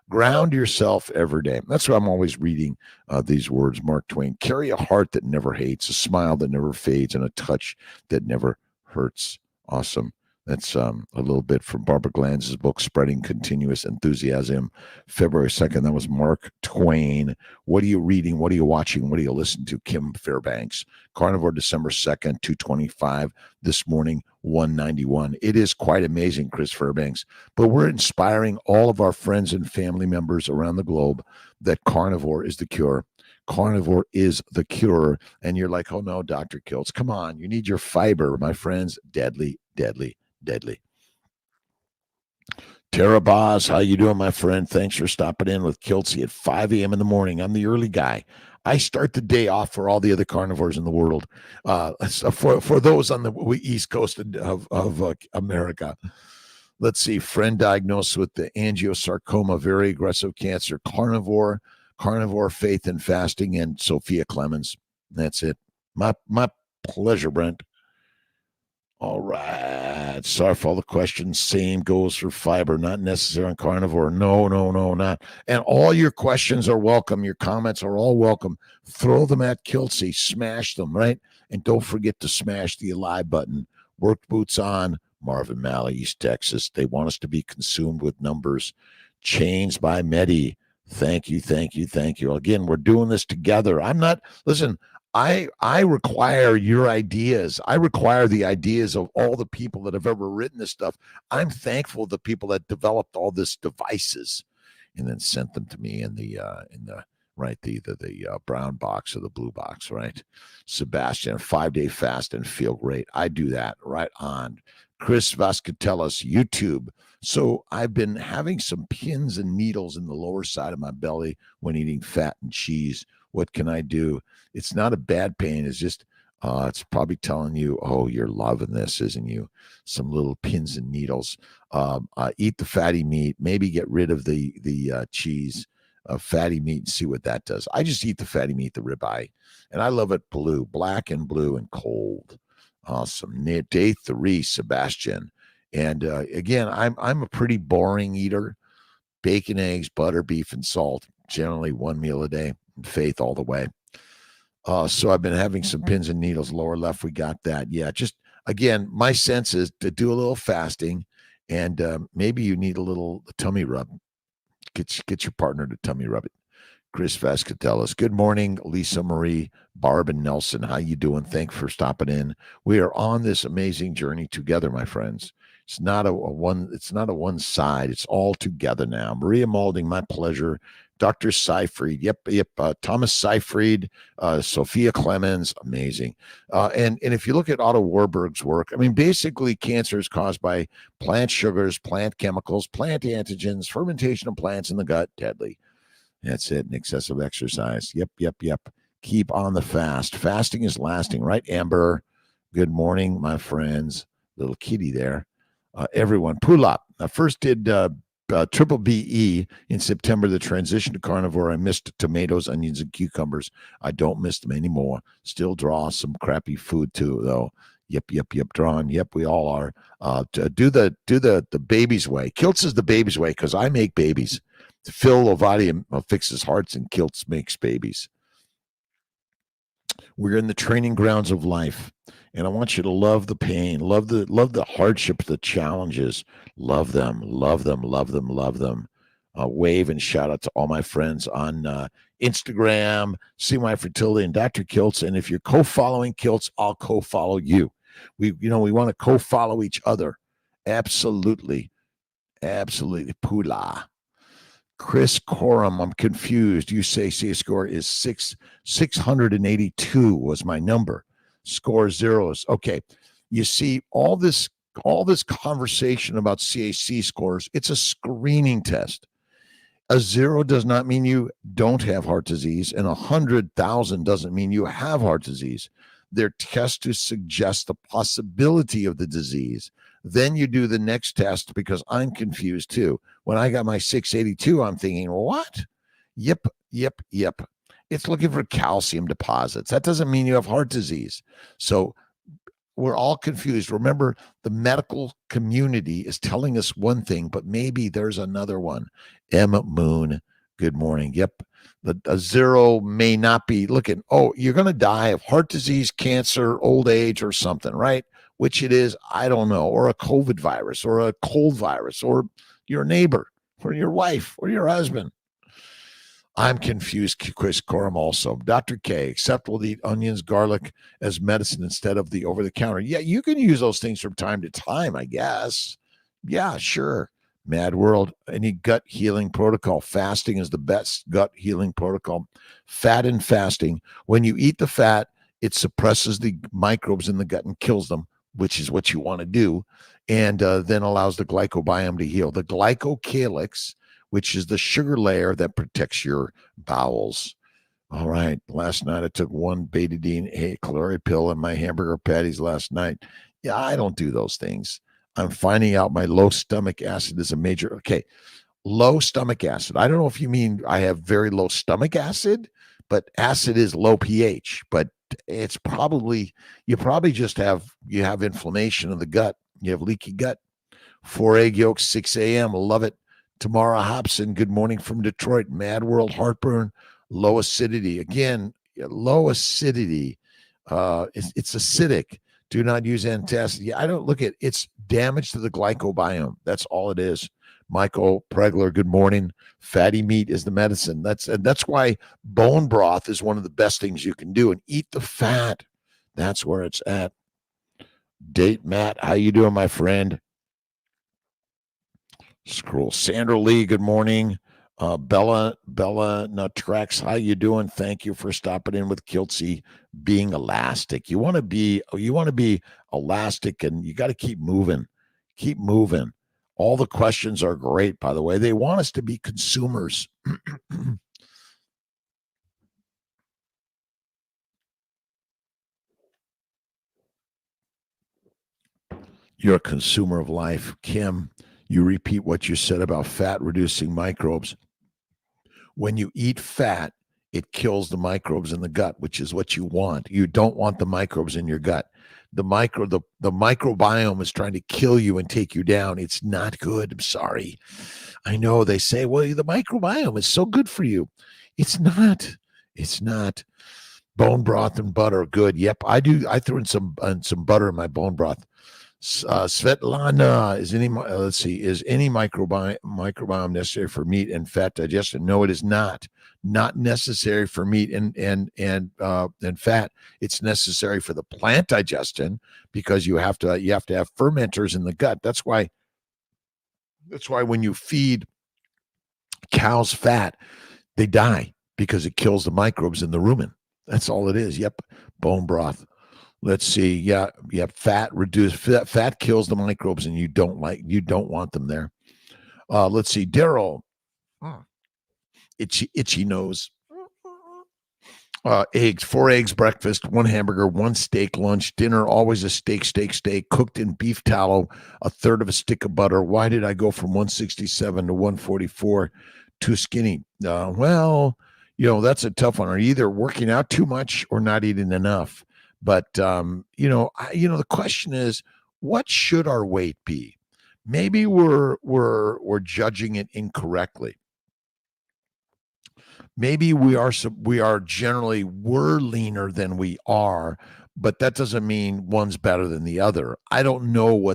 S1: Ground yourself every day. That's why I'm always reading these words, Mark Twain. Carry a heart that never hates, a smile that never fades, and a touch that never hurts. Awesome. That's a little bit from Barbara Glanz's book, Spreading Continuous Enthusiasm, February 2nd. That was Mark Twain. What are you reading? What are you watching? What are you listening to? Kim Fairbanks. Carnivore, December 2nd, 225. This morning, 191. It is quite amazing, Chris Fairbanks. But we're inspiring all of our friends and family members around the globe that carnivore is the cure. Carnivore is the cure. And you're like, oh no, Dr. Kiltz, come on. You need your fiber, my friends. Deadly, deadly, deadly. Tara Boz, how you doing, my friend? Thanks for stopping in with Kiltz at 5 a.m. in the morning. I'm the early guy. I start the day off for all the other carnivores in the world. So for those on the East Coast of America, let's see. Friend diagnosed with the angiosarcoma, very aggressive cancer. Carnivore, faith and fasting, and Sophia Clemens. That's it. My pleasure, Brent. All right. Sorry for all the questions. Same goes for fiber, not necessary on carnivore. No, not. And all your questions are welcome. Your comments are all welcome. Throw them at Kiltz. Smash them, right? And don't forget to smash the Alive button. Work boots on. Marvin Malley, East Texas. They want us to be consumed with numbers. Chains by Medi. Thank you. Again, we're doing this together. Listen, I require your ideas. I require the ideas of all the people that have ever written this stuff. I'm thankful the people that developed all these devices and then sent them to me in the brown box or the blue box, right? Sebastian, 5-day fast and feel great. I do that right on. Chris Vascatellis, YouTube. So I've been having some pins and needles in the lower side of my belly when eating fat and cheese. What can I do? It's not a bad pain. It's just, it's probably telling you, oh, you're loving this, isn't you? Some little pins and needles. Eat the fatty meat. Maybe get rid of the cheese, fatty meat, and see what that does. I just eat the fatty meat, the ribeye, and I love it blue, black and blue and cold. Awesome. Day 3, Sebastian. And again, I'm a pretty boring eater. Bacon, eggs, butter, beef, and salt. Generally 1 meal a day. Faith all the way. So I've been having some pins and needles. Lower left, we got that. Yeah, just again, my sense is to do a little fasting, and maybe you need a little tummy rub. Get your partner to tummy rub it. Chris Vascatellis. Good morning, Lisa Marie, Barb, and Nelson. How you doing? Thanks for stopping in. We are on this amazing journey together, my friends. It's not a one. It's not a one side. It's all together now. Maria Malding, my pleasure. Dr. Seyfried, yep. Thomas Seyfried, Sophia Clemens, amazing. And if you look at Otto Warburg's work, I mean, basically, cancer is caused by plant sugars, plant chemicals, plant antigens, fermentation of plants in the gut, deadly. That's it. And excessive exercise. Yep. Keep on the fast. Fasting is lasting, right, Amber? Good morning, my friends. Little kitty there. Everyone, Pulap. I first did triple BE in September. The transition to carnivore. I missed tomatoes, onions, and cucumbers. I don't miss them anymore. Still draw some crappy food too, though. Yep. Drawn. Yep, we all are. Do the baby's way. Kiltz is the baby's way because I make babies. Phil Lovati fixes hearts and Kiltz makes babies. We're in the training grounds of life, and I want you to love the pain, love the hardships, the challenges. Love them. Wave and shout out to all my friends on Instagram, See My Fertility, and Dr. Kiltz. And if you're co-following Kiltz, I'll co-follow you. We want to co-follow each other. Absolutely. Pula. Chris Corum, I'm confused. You say CA score is 682 was my number. Score zeros. Okay. You see, all this conversation about CAC scores, it's a screening test. A 0 does not mean you don't have heart disease, and 100,000 doesn't mean you have heart disease. They're tests to suggest the possibility of the disease. Then you do the next test, because I'm confused too. When I got my 682, I'm thinking, what? Yep. It's looking for calcium deposits. That doesn't mean you have heart disease. So we're all confused. Remember, the medical community is telling us one thing, but maybe there's another one. M. Moon, good morning. Yep. A 0 may not be looking, you're going to die of heart disease, cancer, old age, or something, right? Which it is, I don't know, or a COVID virus, or a cold virus, or your neighbor, or your wife, or your husband. I'm confused, Chris Corum also. Dr. K, acceptable to eat onions, garlic as medicine instead of the over-the-counter. Yeah, you can use those things from time to time, I guess. Yeah, sure. Mad World, any gut healing protocol? Fasting is the best gut healing protocol. Fat and fasting. When you eat the fat, it suppresses the microbes in the gut and kills them, which is what you want to do, and then allows the glycobiome to heal. The glycocalyx, which is the sugar layer that protects your bowels. All right. Last night I took one betadine chloride pill in my hamburger patties last night. Yeah, I don't do those things. I'm finding out my low stomach acid is a major. Okay. Low stomach acid. I don't know if you mean I have very low stomach acid, but acid is low pH. But it's probably, you have inflammation of the gut. You have leaky gut. 4 egg yolks, 6 a.m. Love it. Tamara Hobson, good morning from Detroit. Mad World, heartburn, low acidity. Again, low acidity. It's acidic. Do not use antacids. Yeah, I don't look at it's damage to the glycobiome. That's all it is. Michael Pregler, good morning. Fatty meat is the medicine. That's why bone broth is one of the best things you can do. And eat the fat. That's where it's at. Date Matt, how you doing, my friend? Scroll. Sandra Lee, good morning. Bella Nutrex, how you doing? Thank you for stopping in with Kiltzy. Being elastic. You want to be elastic, and you got to keep moving. Keep moving. All the questions are great, by the way. They want us to be consumers. You're a consumer of life. Kim, you repeat what you said about fat reducing microbes. When you eat fat, it kills the microbes in the gut, which is what you want. You don't want the microbes in your gut. The microbiome is trying to kill you and take you down. It's not good. I'm sorry. I know they say, well, the microbiome is so good for you. It's not. It's not. Bone broth and butter, good. Yep, I do. I threw in some butter in my bone broth. Svetlana, is any microbiome necessary for meat and fat digestion? No, it is not. Not necessary for meat and fat. It's necessary for the plant digestion because you have to have fermenters in the gut. That's why when you feed cows fat, they die because it kills the microbes in the rumen. That's all it is. Yep, bone broth. Let's see. Yeah. Fat kills the microbes, and you don't want them there. Let's see. Daryl, itchy nose. Eggs, 4 eggs breakfast, 1 hamburger, 1 steak lunch, dinner, always a steak, cooked in beef tallow, a third of a stick of butter. Why did I go from 167 to 144? Too skinny. Well, that's a tough one. Are you either working out too much or not eating enough? But the question is, what should our weight be? Maybe we're judging it incorrectly. Maybe we are generally we're leaner than we are, but that doesn't mean one's better than the other. I don't know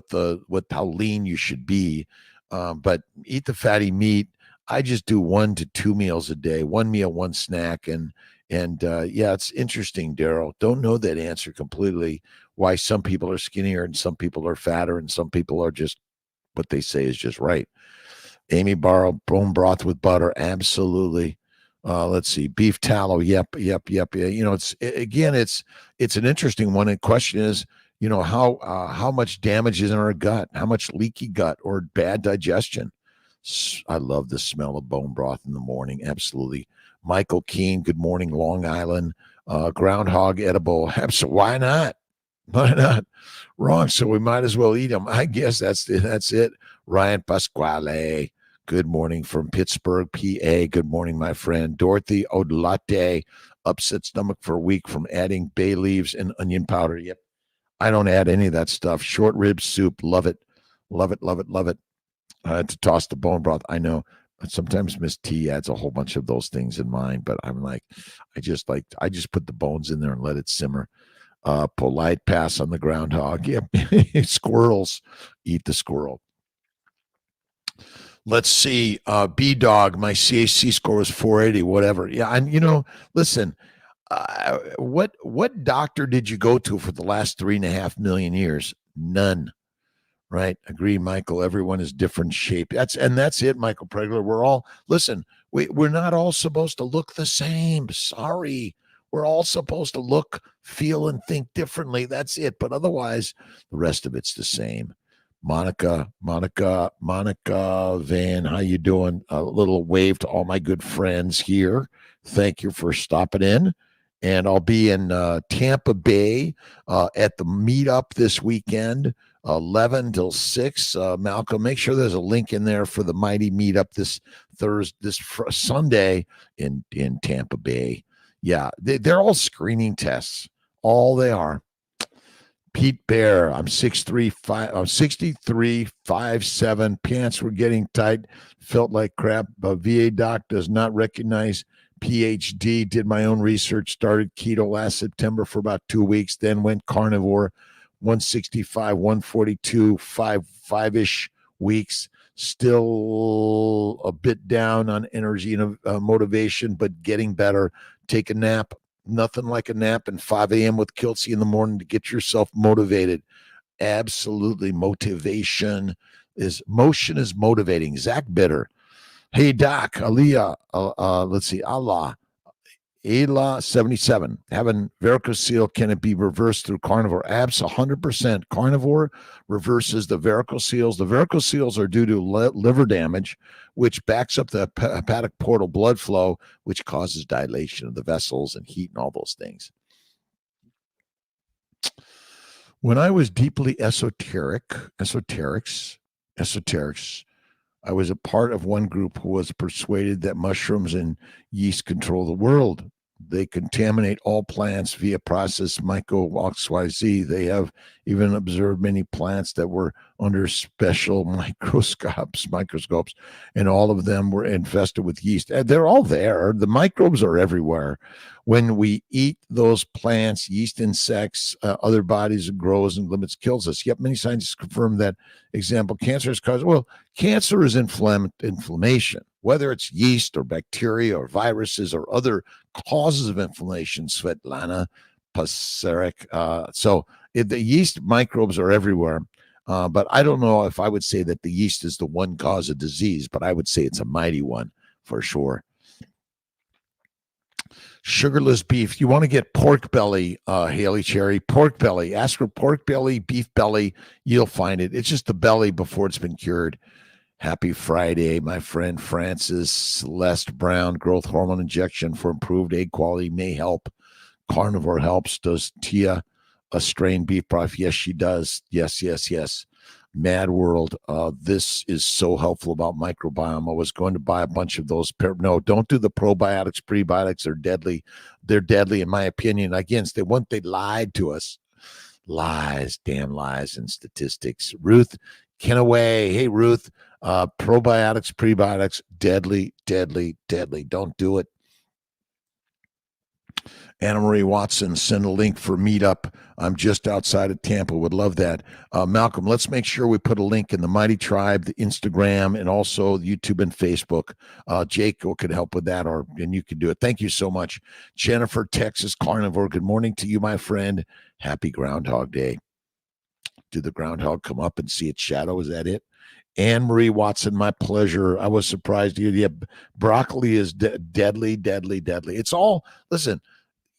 S1: how lean you should be, but eat the fatty meat. I just do 1 to 2 meals a day, 1 meal, 1 snack, and it's interesting, Daryl. Don't know that answer completely. Why some people are skinnier and some people are fatter and some people are just what they say is just right. Amy Barrow, bone broth with butter, absolutely. Let's see, beef tallow. Yep. It's an interesting one. The question is, how much damage is in our gut? How much leaky gut or bad digestion? I love the smell of bone broth in the morning. Absolutely. Michael Keene, good morning, Long Island. Groundhog edible. Why not? Why not? Wrong. So we might as well eat them. I guess that's it. Ryan Pasquale. Good morning from Pittsburgh, PA. Good morning, my friend. Dorothy Odlate, upset stomach for a week from adding bay leaves and onion powder. Yep. I don't add any of that stuff. Short rib soup. Love it. Love it, love it, love it. To toss the bone broth. I know. Sometimes Miss T adds a whole bunch of those things in mine, but I'm like, I just put the bones in there and let it simmer. Polite pass on the groundhog. Yep. Squirrels. Eat the squirrel. Let's see. B-Dog, my CAC score was 480, whatever. Yeah, and listen, what doctor did you go to for the last 3.5 million years? None. Right? Agree, Michael. Everyone is different shape. That's it, Michael Pregler. We're not all supposed to look the same. Sorry. We're all supposed to look, feel, and think differently. That's it. But otherwise, the rest of it's the same. Monica Van, how you doing? A little wave to all my good friends here. Thank you for stopping in. And I'll be in Tampa Bay at the meetup this weekend, 11 till 6. Malcolm, make sure there's a link in there for the mighty meetup this Sunday in Tampa Bay. Yeah, they're all screening tests. All they are. Pete Bear, I'm 63, 5'7". Pants were getting tight. Felt like crap. VA doc does not recognize PhD. Did my own research. Started keto last September for about 2 weeks. Then went carnivore. 165, 142, five-ish weeks. Still a bit down on energy and motivation, but getting better. Take a nap. Nothing like a nap and 5 a.m. with Kiltz in the morning to get yourself motivated. Absolutely. Motion is motivating. Zach Bitter. Hey, Doc, Aliyah, let's see, Allah 77. Having varicocele, can it be reversed through carnivore? Abs 100%. Carnivore reverses the varicoceles. The varicoceles are due to liver damage, which backs up the hepatic portal blood flow, which causes dilation of the vessels and heat and all those things. When I was deeply esoterics, I was a part of one group who was persuaded that mushrooms and yeast control the world. They contaminate all plants via process myco XYZ. They have even observed many plants that were under special microscopes, and all of them were infested with yeast. And they're all there. The microbes are everywhere. When we eat those plants, yeast insects, other bodies, it grows and limits, kills us. Yet many scientists confirm that, example, cancer is caused. Well, cancer is inflammation, whether it's yeast or bacteria or viruses or other causes of inflammation, Svetlana Pasarek. The yeast microbes are everywhere. But I don't know if I would say that the yeast is the one cause of disease, but I would say it's a mighty one for sure. Sugarless beef. You want to get pork belly, Haley Cherry, pork belly. Ask for pork belly, beef belly. You'll find it. It's just the belly before it's been cured. Happy Friday, my friend Francis Celeste Brown. Growth hormone injection for improved egg quality may help. Carnivore helps. Does Tia a strained beef broth? Yes, she does. Yes. Mad World. This is so helpful about microbiome. I was going to buy a bunch of those. No, don't do the probiotics, prebiotics. They're deadly. They're deadly, in my opinion. Again, they lied to us. Lies, damn lies, and statistics. Ruth Kenaway. Hey, Ruth. Probiotics, prebiotics, deadly. Don't do it. Anna Marie Watson, send a link for meetup. I'm just outside of Tampa. Would love that. Malcolm, let's make sure we put a link in the Mighty Tribe, the Instagram, and also YouTube and Facebook. Jake could help with that, and you can do it. Thank you so much. Jennifer, Texas Carnivore. Good morning to you, my friend. Happy Groundhog Day. Did the groundhog come up and see its shadow? Is that it? Anne Marie Watson, my pleasure. I was surprised to hear. Yeah, broccoli is deadly. It's all, listen,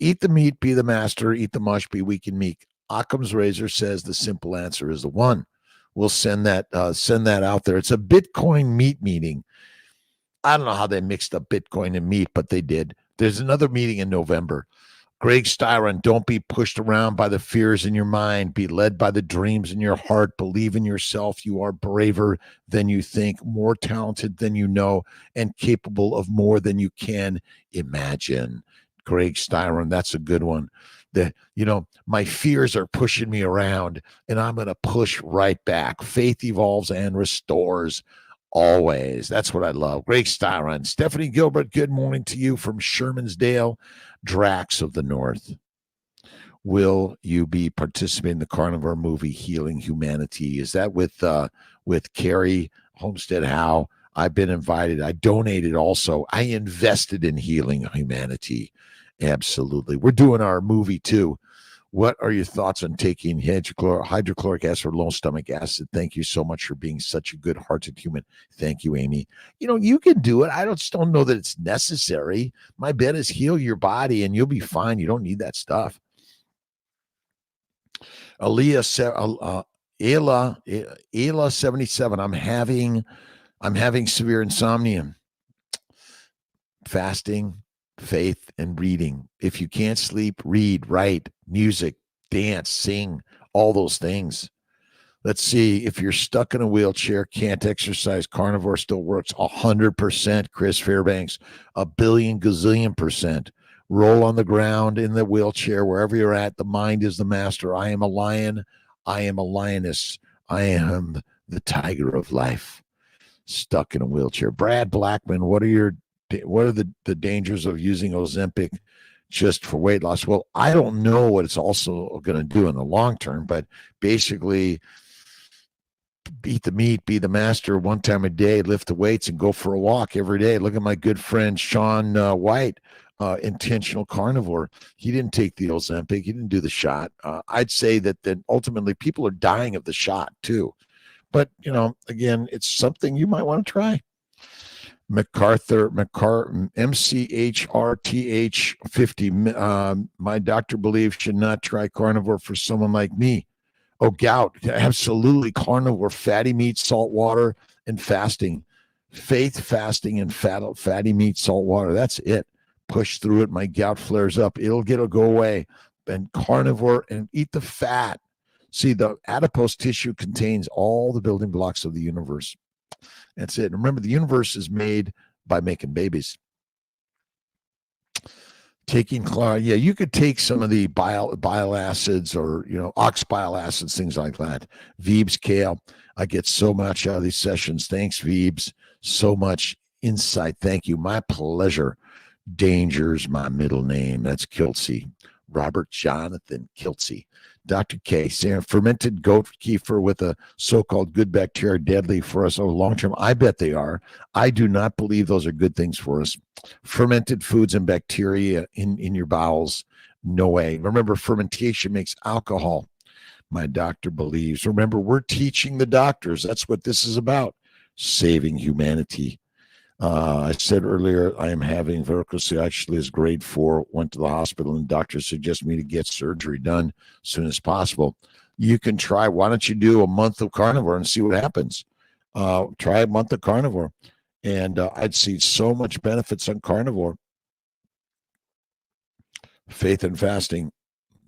S1: eat the meat, be the master, eat the mush, be weak and meek. Occam's razor says the simple answer is the one. We'll send that out there. It's a Bitcoin meat meeting. I don't know how they mixed up Bitcoin and meat, but they did. There's another meeting in November. Greg Styron, don't be pushed around by the fears in your mind. Be led by the dreams in your heart. Believe in yourself. You are braver than you think, more talented than you know, and capable of more than you can imagine. Greg Styron, that's a good one. My fears are pushing me around, and I'm going to push right back. Faith evolves and restores always. That's what I love. Greg Styron. Stephanie Gilbert, good morning to you from Shermansdale. Drax of the North. Will you be participating in the Carnivore movie Healing Humanity? Is that with Carrie Homestead Howe? I've been invited. I donated also. I invested in Healing Humanity. Absolutely. We're doing our movie too. What are your thoughts on taking hydrochloric acid or low stomach acid? Thank you so much for being such a good-hearted human. Thank you, Amy. You can do it. I just don't know that it's necessary. My bet is heal your body and you'll be fine. You don't need that stuff. Ayla 77. I'm having severe insomnia. Fasting, faith, and reading. If you can't sleep, read, write, music, dance, sing, all those things. Let's see. If you're stuck in a wheelchair, can't exercise, carnivore still works 100%. Chris Fairbanks, 1,000,000,000 gazillion %. Roll on the ground in the wheelchair, wherever you're at. The mind is the master. I am a lion. I am a lioness. I am the tiger of life. Stuck in a wheelchair. Brad Blackman, what are the dangers of using Ozempic just for weight loss? Well, I don't know what it's also going to do in the long term, but basically eat the meat, be the master one time a day, lift the weights, and go for a walk every day. Look at my good friend Sean White, intentional carnivore. He didn't take the Ozempic. He didn't do the shot. I'd say that ultimately people are dying of the shot too. But, again, it's something you might want to try. MCHRTH 50. My doctor believes should not try carnivore for someone like me. Oh, gout. Absolutely. Carnivore, fatty meat, salt water, and fasting. Faith, fasting, and fatty meat, salt water. That's it. Push through it. My gout flares up. It'll go away. And carnivore and eat the fat. See, the adipose tissue contains all the building blocks of the universe. That's it. Remember, the universe is made by making babies. You could take some of the bile acids or, ox bile acids, things like that. Veeb's kale. I get so much out of these sessions. Thanks, Veebs. So much insight. Thank you. My pleasure. Danger's my middle name. That's Kiltz. Robert Jonathan Kiltz. Dr. K, saying fermented goat kefir with a so-called good bacteria are deadly for us over long term. I bet they are. I do not believe those are good things for us. Fermented foods and bacteria in your bowels, no way. Remember, fermentation makes alcohol. My doctor believes. Remember, we're teaching the doctors. That's what this is about, saving humanity. I said earlier, I am having varicose actually is grade 4, went to the hospital and doctors suggest me to get surgery done as soon as possible. You can try. Why don't you do a month of carnivore and see what happens? Try a month of carnivore. And I'd see so much benefits on carnivore. Faith and fasting.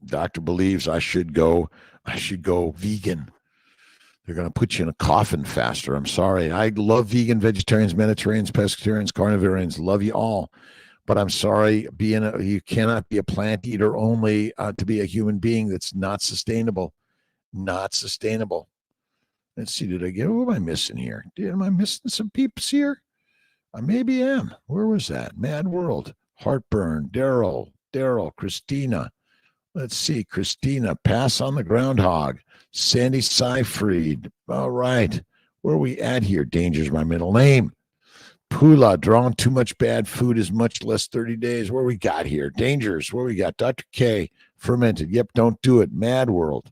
S1: Doctor believes I should go vegan. They're going to put you in a coffin faster. I'm sorry. I love vegan, vegetarians, Mediterraneans, pescatarians, carnivarians. Love you all. But I'm sorry, you cannot be a plant eater only to be a human being. That's not sustainable. Not sustainable. Let's see. Who am I missing here? Am I missing some peeps here? I maybe am. Where was that? Mad World. Heartburn. Daryl. Christina. Let's see. Christina. Pass on the groundhog. Sandy Seyfried. All right. Where are we at here? Danger's my middle name. Pula, drawing too much bad food is much less 30 days. Where we got here? Dangers. Where we got? Dr. K, fermented. Yep, don't do it. Mad World.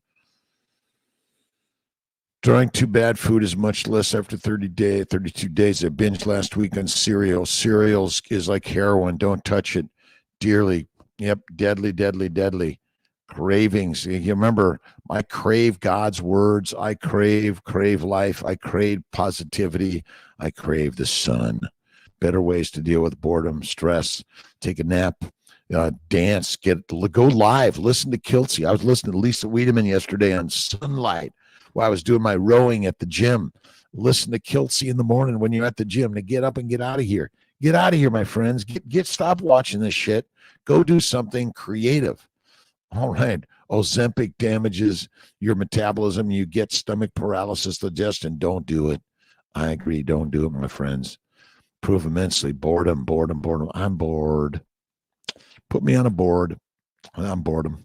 S1: Drawing too bad food is much less after 32 days. I binged last week on cereal. Cereals is like heroin. Don't touch it. Dearly. Yep, deadly. Cravings. You remember, I crave God's words. I crave life. I crave positivity. I crave the sun. Better ways to deal with boredom, stress. Take a nap, dance, go live. Listen to Kiltz. I was listening to Lisa Wiedemann yesterday on Sunlight while I was doing my rowing at the gym. Listen to Kiltz in the morning when you're at the gym to get up and get out of here. Get out of here, my friends. Stop watching this shit. Go do something creative. All right. Ozempic damages your metabolism. You get stomach paralysis, digestion. Don't do it. I agree. Don't do it, my friends. Prove immensely. Boredom. I'm bored. Put me on a board. I'm boredom.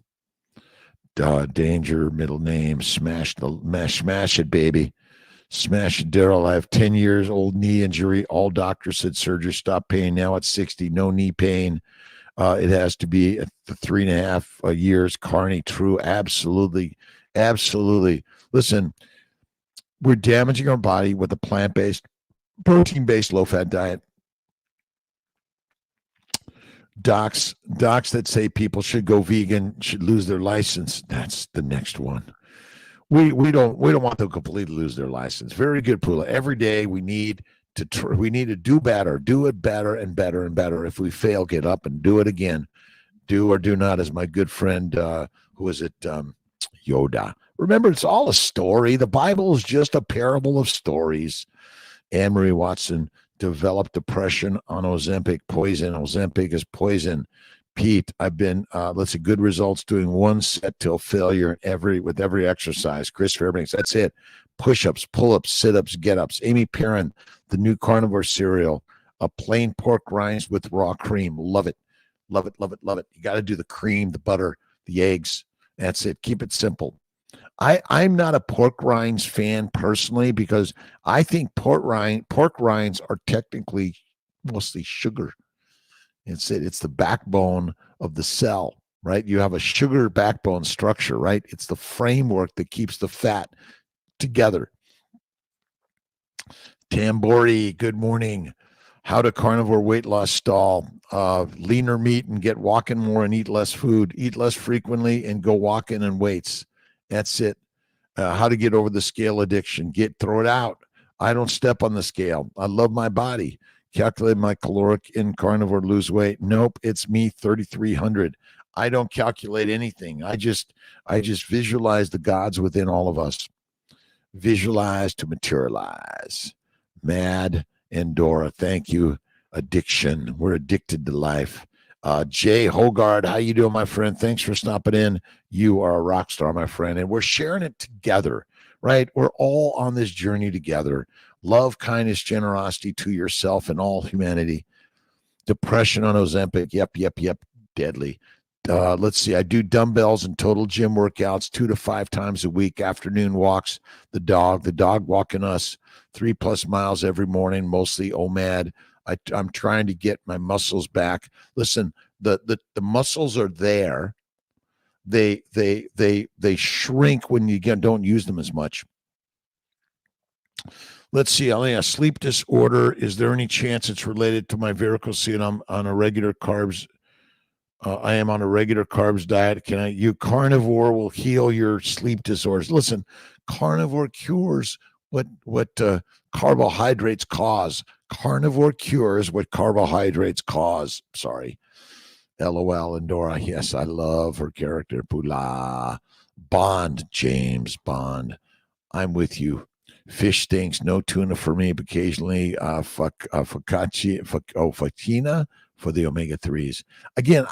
S1: Danger, middle name. Smash it, baby. Smash it, Daryl. I have 10 years old knee injury. All doctors said surgery, stop pain. Now it's 60. No knee pain. It has to be 3.5 years. Carney, true. Absolutely. Listen, we're damaging our body with a plant-based, protein-based, low-fat diet. Docs that say people should go vegan should lose their license. That's the next one. We don't want them to completely lose their license. Very good, Pula. Every day we need to do better, do it better and better and better. If we fail, get up and do it again. Do or do not, as my good friend, who is it, Yoda. Remember, it's all a story. The Bible is just a parable of stories. Anne-Marie Watson developed depression on Ozempic. Poison. Ozempic is poison. Pete, I've been, let's see, good results doing one set till failure with every exercise. Chris Fairbanks, that's it. Push-ups, pull-ups, sit-ups, get-ups. Amy Perrin, the new carnivore cereal, a plain pork rinds with raw cream. Love it. You got to do the cream, the butter, the eggs. That's it. Keep it simple. I'm not a pork rinds fan personally because I think pork rinds are technically mostly sugar. It's the backbone of the cell, right? You have a sugar backbone structure, right? It's the framework that keeps the fat together. Tambori, good morning. How to carnivore weight loss stall. Leaner meat and get walking more and eat less food. Eat less frequently and go walking and weights. That's it. How to get over the scale addiction. Throw it out. I don't step on the scale. I love my body. Calculate my caloric in carnivore, lose weight. Nope, it's me, 3,300. I don't calculate anything. I just visualize the gods within all of us. Visualize to materialize. Mad and Dora, thank you. Addiction. We're addicted to life. Jay Hogard, how you doing, my friend? Thanks for stopping in. You are a rock star, my friend, and we're sharing it together. right? We're all on this journey together. Love, kindness, generosity to yourself and all humanity. Depression on Ozempic. Yep. Deadly. Let's see. I do dumbbells and total gym workouts 2 to 5 times a week. Afternoon walks. The dog walking us 3+ miles every morning. Mostly OMAD. I'm trying to get my muscles back. Listen, the muscles are there. They shrink when you don't use them as much. Let's see, Alina, sleep disorder. Is there any chance it's related to my varicose vein? I'm on a regular carbs. I am on a regular carbs diet. Carnivore will heal your sleep disorders. Listen, carnivore cures what carbohydrates cause. Carnivore cures what carbohydrates cause. Sorry. LOL, Endora. Yes, I love her character. Pula. Bond, James Bond. I'm with you. Fish stinks. No tuna for me, but occasionally focaccia for the omega-3s. Again,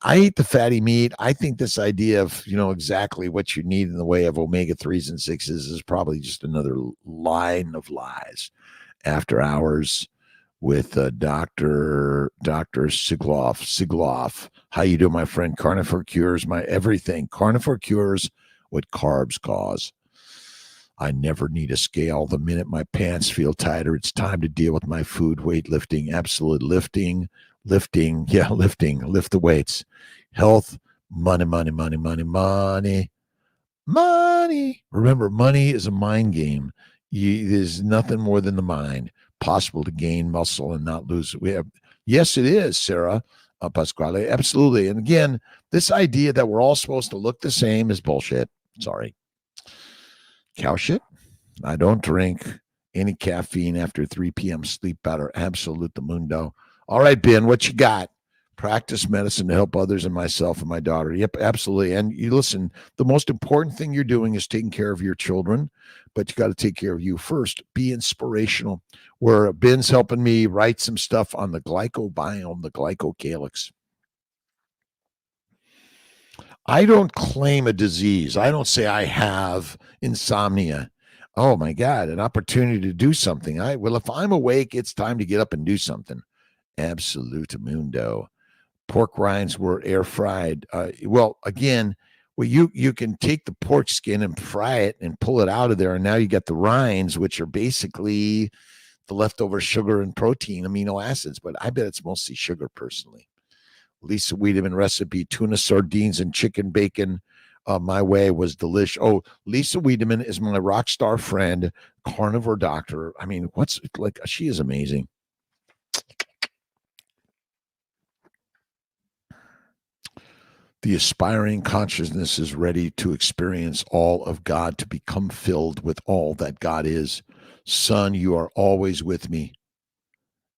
S1: I eat the fatty meat. I think this idea of, exactly what you need in the way of omega-3s and 6s is probably just another line of lies. After hours with Dr. Sigloff. How you doing, my friend? Carnivore cures my everything. Carnivore cures what carbs cause. I never need a scale. The minute my pants feel tighter, it's time to deal with my food. Weightlifting, absolute lifting. Lift the weights. Health, money. Remember, money is a mind game. There's nothing more than the mind. Possible to gain muscle and not lose it. Yes, it is, Sarah Pasquale. Absolutely. And again, this idea that we're all supposed to look the same is bullshit. Sorry. Cow shit. I don't drink any caffeine after 3 p.m. Sleep better. Absolute the mundo. All right, Ben, what you got? Practice medicine to help others and myself and my daughter. Yep, absolutely. And you listen, the most important thing you're doing is taking care of your children, but you got to take care of you first. Be inspirational. Where Ben's helping me write some stuff on the glycobiome, the glycocalyx. I don't claim a disease. I don't say I have insomnia. Oh my God, an opportunity to do something. If I'm awake, it's time to get up and do something. Absolute mundo. Pork rinds were air fried. You can take the pork skin and fry it and pull it out of there, and now you got the rinds, which are basically the leftover sugar and protein, amino acids. But I bet it's mostly sugar, personally. Lisa Wiedemann recipe: tuna, sardines, and chicken bacon. My way was delicious. Oh, Lisa Wiedemann is my rock star friend, carnivore doctor. I mean, she is amazing. The aspiring consciousness is ready to experience all of God, to become filled with all that God is. Son, you are always with me,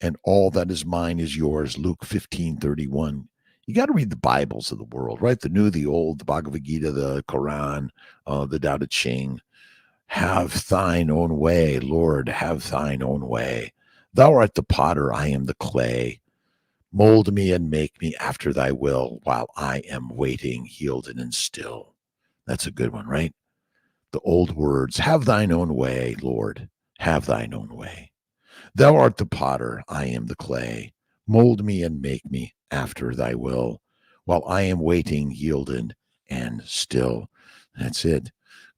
S1: and all that is mine is yours. Luke 15:31. You got to read the Bibles of the world, right? The new, the old, the Bhagavad Gita, the Quran, the Tao Te Ching. Have thine own way, Lord, have thine own way. Thou art the potter, I am the clay. Mold me and make me after thy will, while I am waiting, yielded and still. That's a good one, right? The old words: have thine own way, Lord, have thine own way. Thou art the potter, I am the clay. Mold me and make me after thy will, while I am waiting, yielded and still. That's it.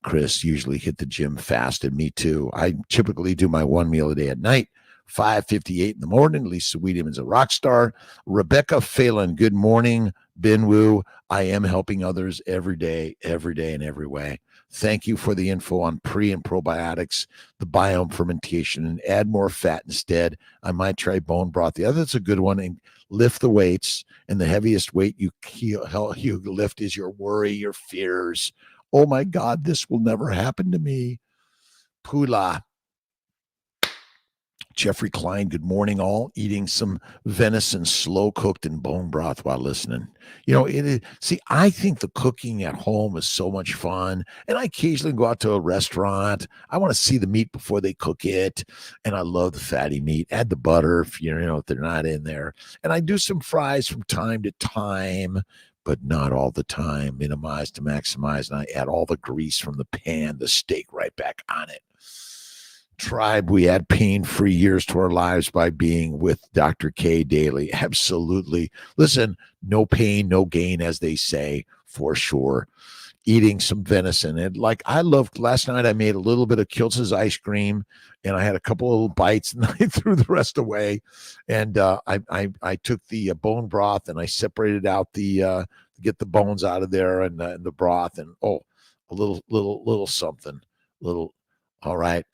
S1: Chris usually hit the gym fast, and me too. I typically do my one meal a day at night, 5:58 in the morning. Lisa Wiedemann's a rock star. Rebecca Phelan, good morning. Ben Wu, I am helping others every day in every way. Thank you for the info on pre and probiotics, the biome fermentation, and add more fat instead. I might try bone broth. The other's a good one. And lift the weights, and the heaviest weight you lift is your worry, your fears. Oh my God, this will never happen to me. Pula. Jeffrey Klein, good morning, all. Eating some venison slow cooked in bone broth while listening. It is. See, I think the cooking at home is so much fun, and I occasionally go out to a restaurant. I want to see the meat before they cook it, and I love the fatty meat. Add the butter if if they're not in there, and I do some fries from time to time. but not all the time. Minimize to maximize, and I add all the grease from the pan, the steak right back on it. Tribe, we add pain-free years to our lives by being with Dr. K daily. Absolutely. Listen, no pain, no gain, as they say, for sure. Eating some venison. And like I loved last night, I made a little bit of Kiltz's ice cream and I had a couple of little bites and I threw the rest away. And I took the bone broth and I separated out the get the bones out of there and the broth and a little something. Little all right.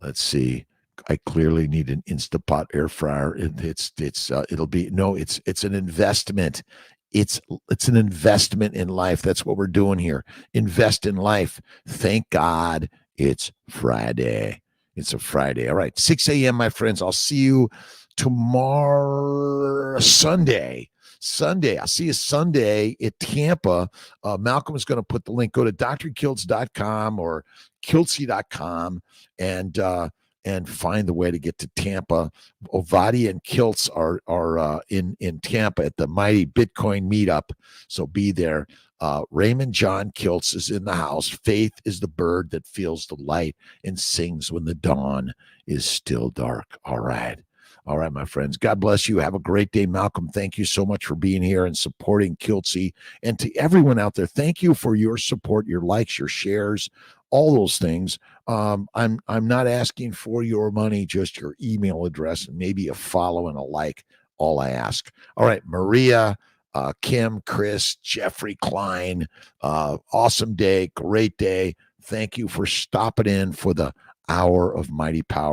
S1: Let's see. I clearly need an Instapot air fryer. It'll be no, it's an investment. It's an investment in life. That's what we're doing here. Invest in life. Thank God it's Friday. It's a Friday. All right, 6 a.m., my friends. I'll see you tomorrow, Sunday. I'll see you Sunday at Tampa. Malcolm is going to put the link. Go to drkiltz.com or kiltzy.com and find the way to get to Tampa. Ovadi and Kiltz are in Tampa at the Mighty Bitcoin Meetup, so be there. Raymond John Kiltz is in the house. Faith is the bird that feels the light and sings when the dawn is still dark. All right, my friends. God bless you. Have a great day. Malcolm, thank you so much for being here and supporting Kiltzy. And to everyone out there, thank you for your support, your likes, your shares, all those things. I'm not asking for your money, just your email address and maybe a follow and a like. All I ask. All right, Maria, Kim, Chris, Jeffrey, Klein. Awesome day, great day. Thank you for stopping in for the hour of Mighty Power.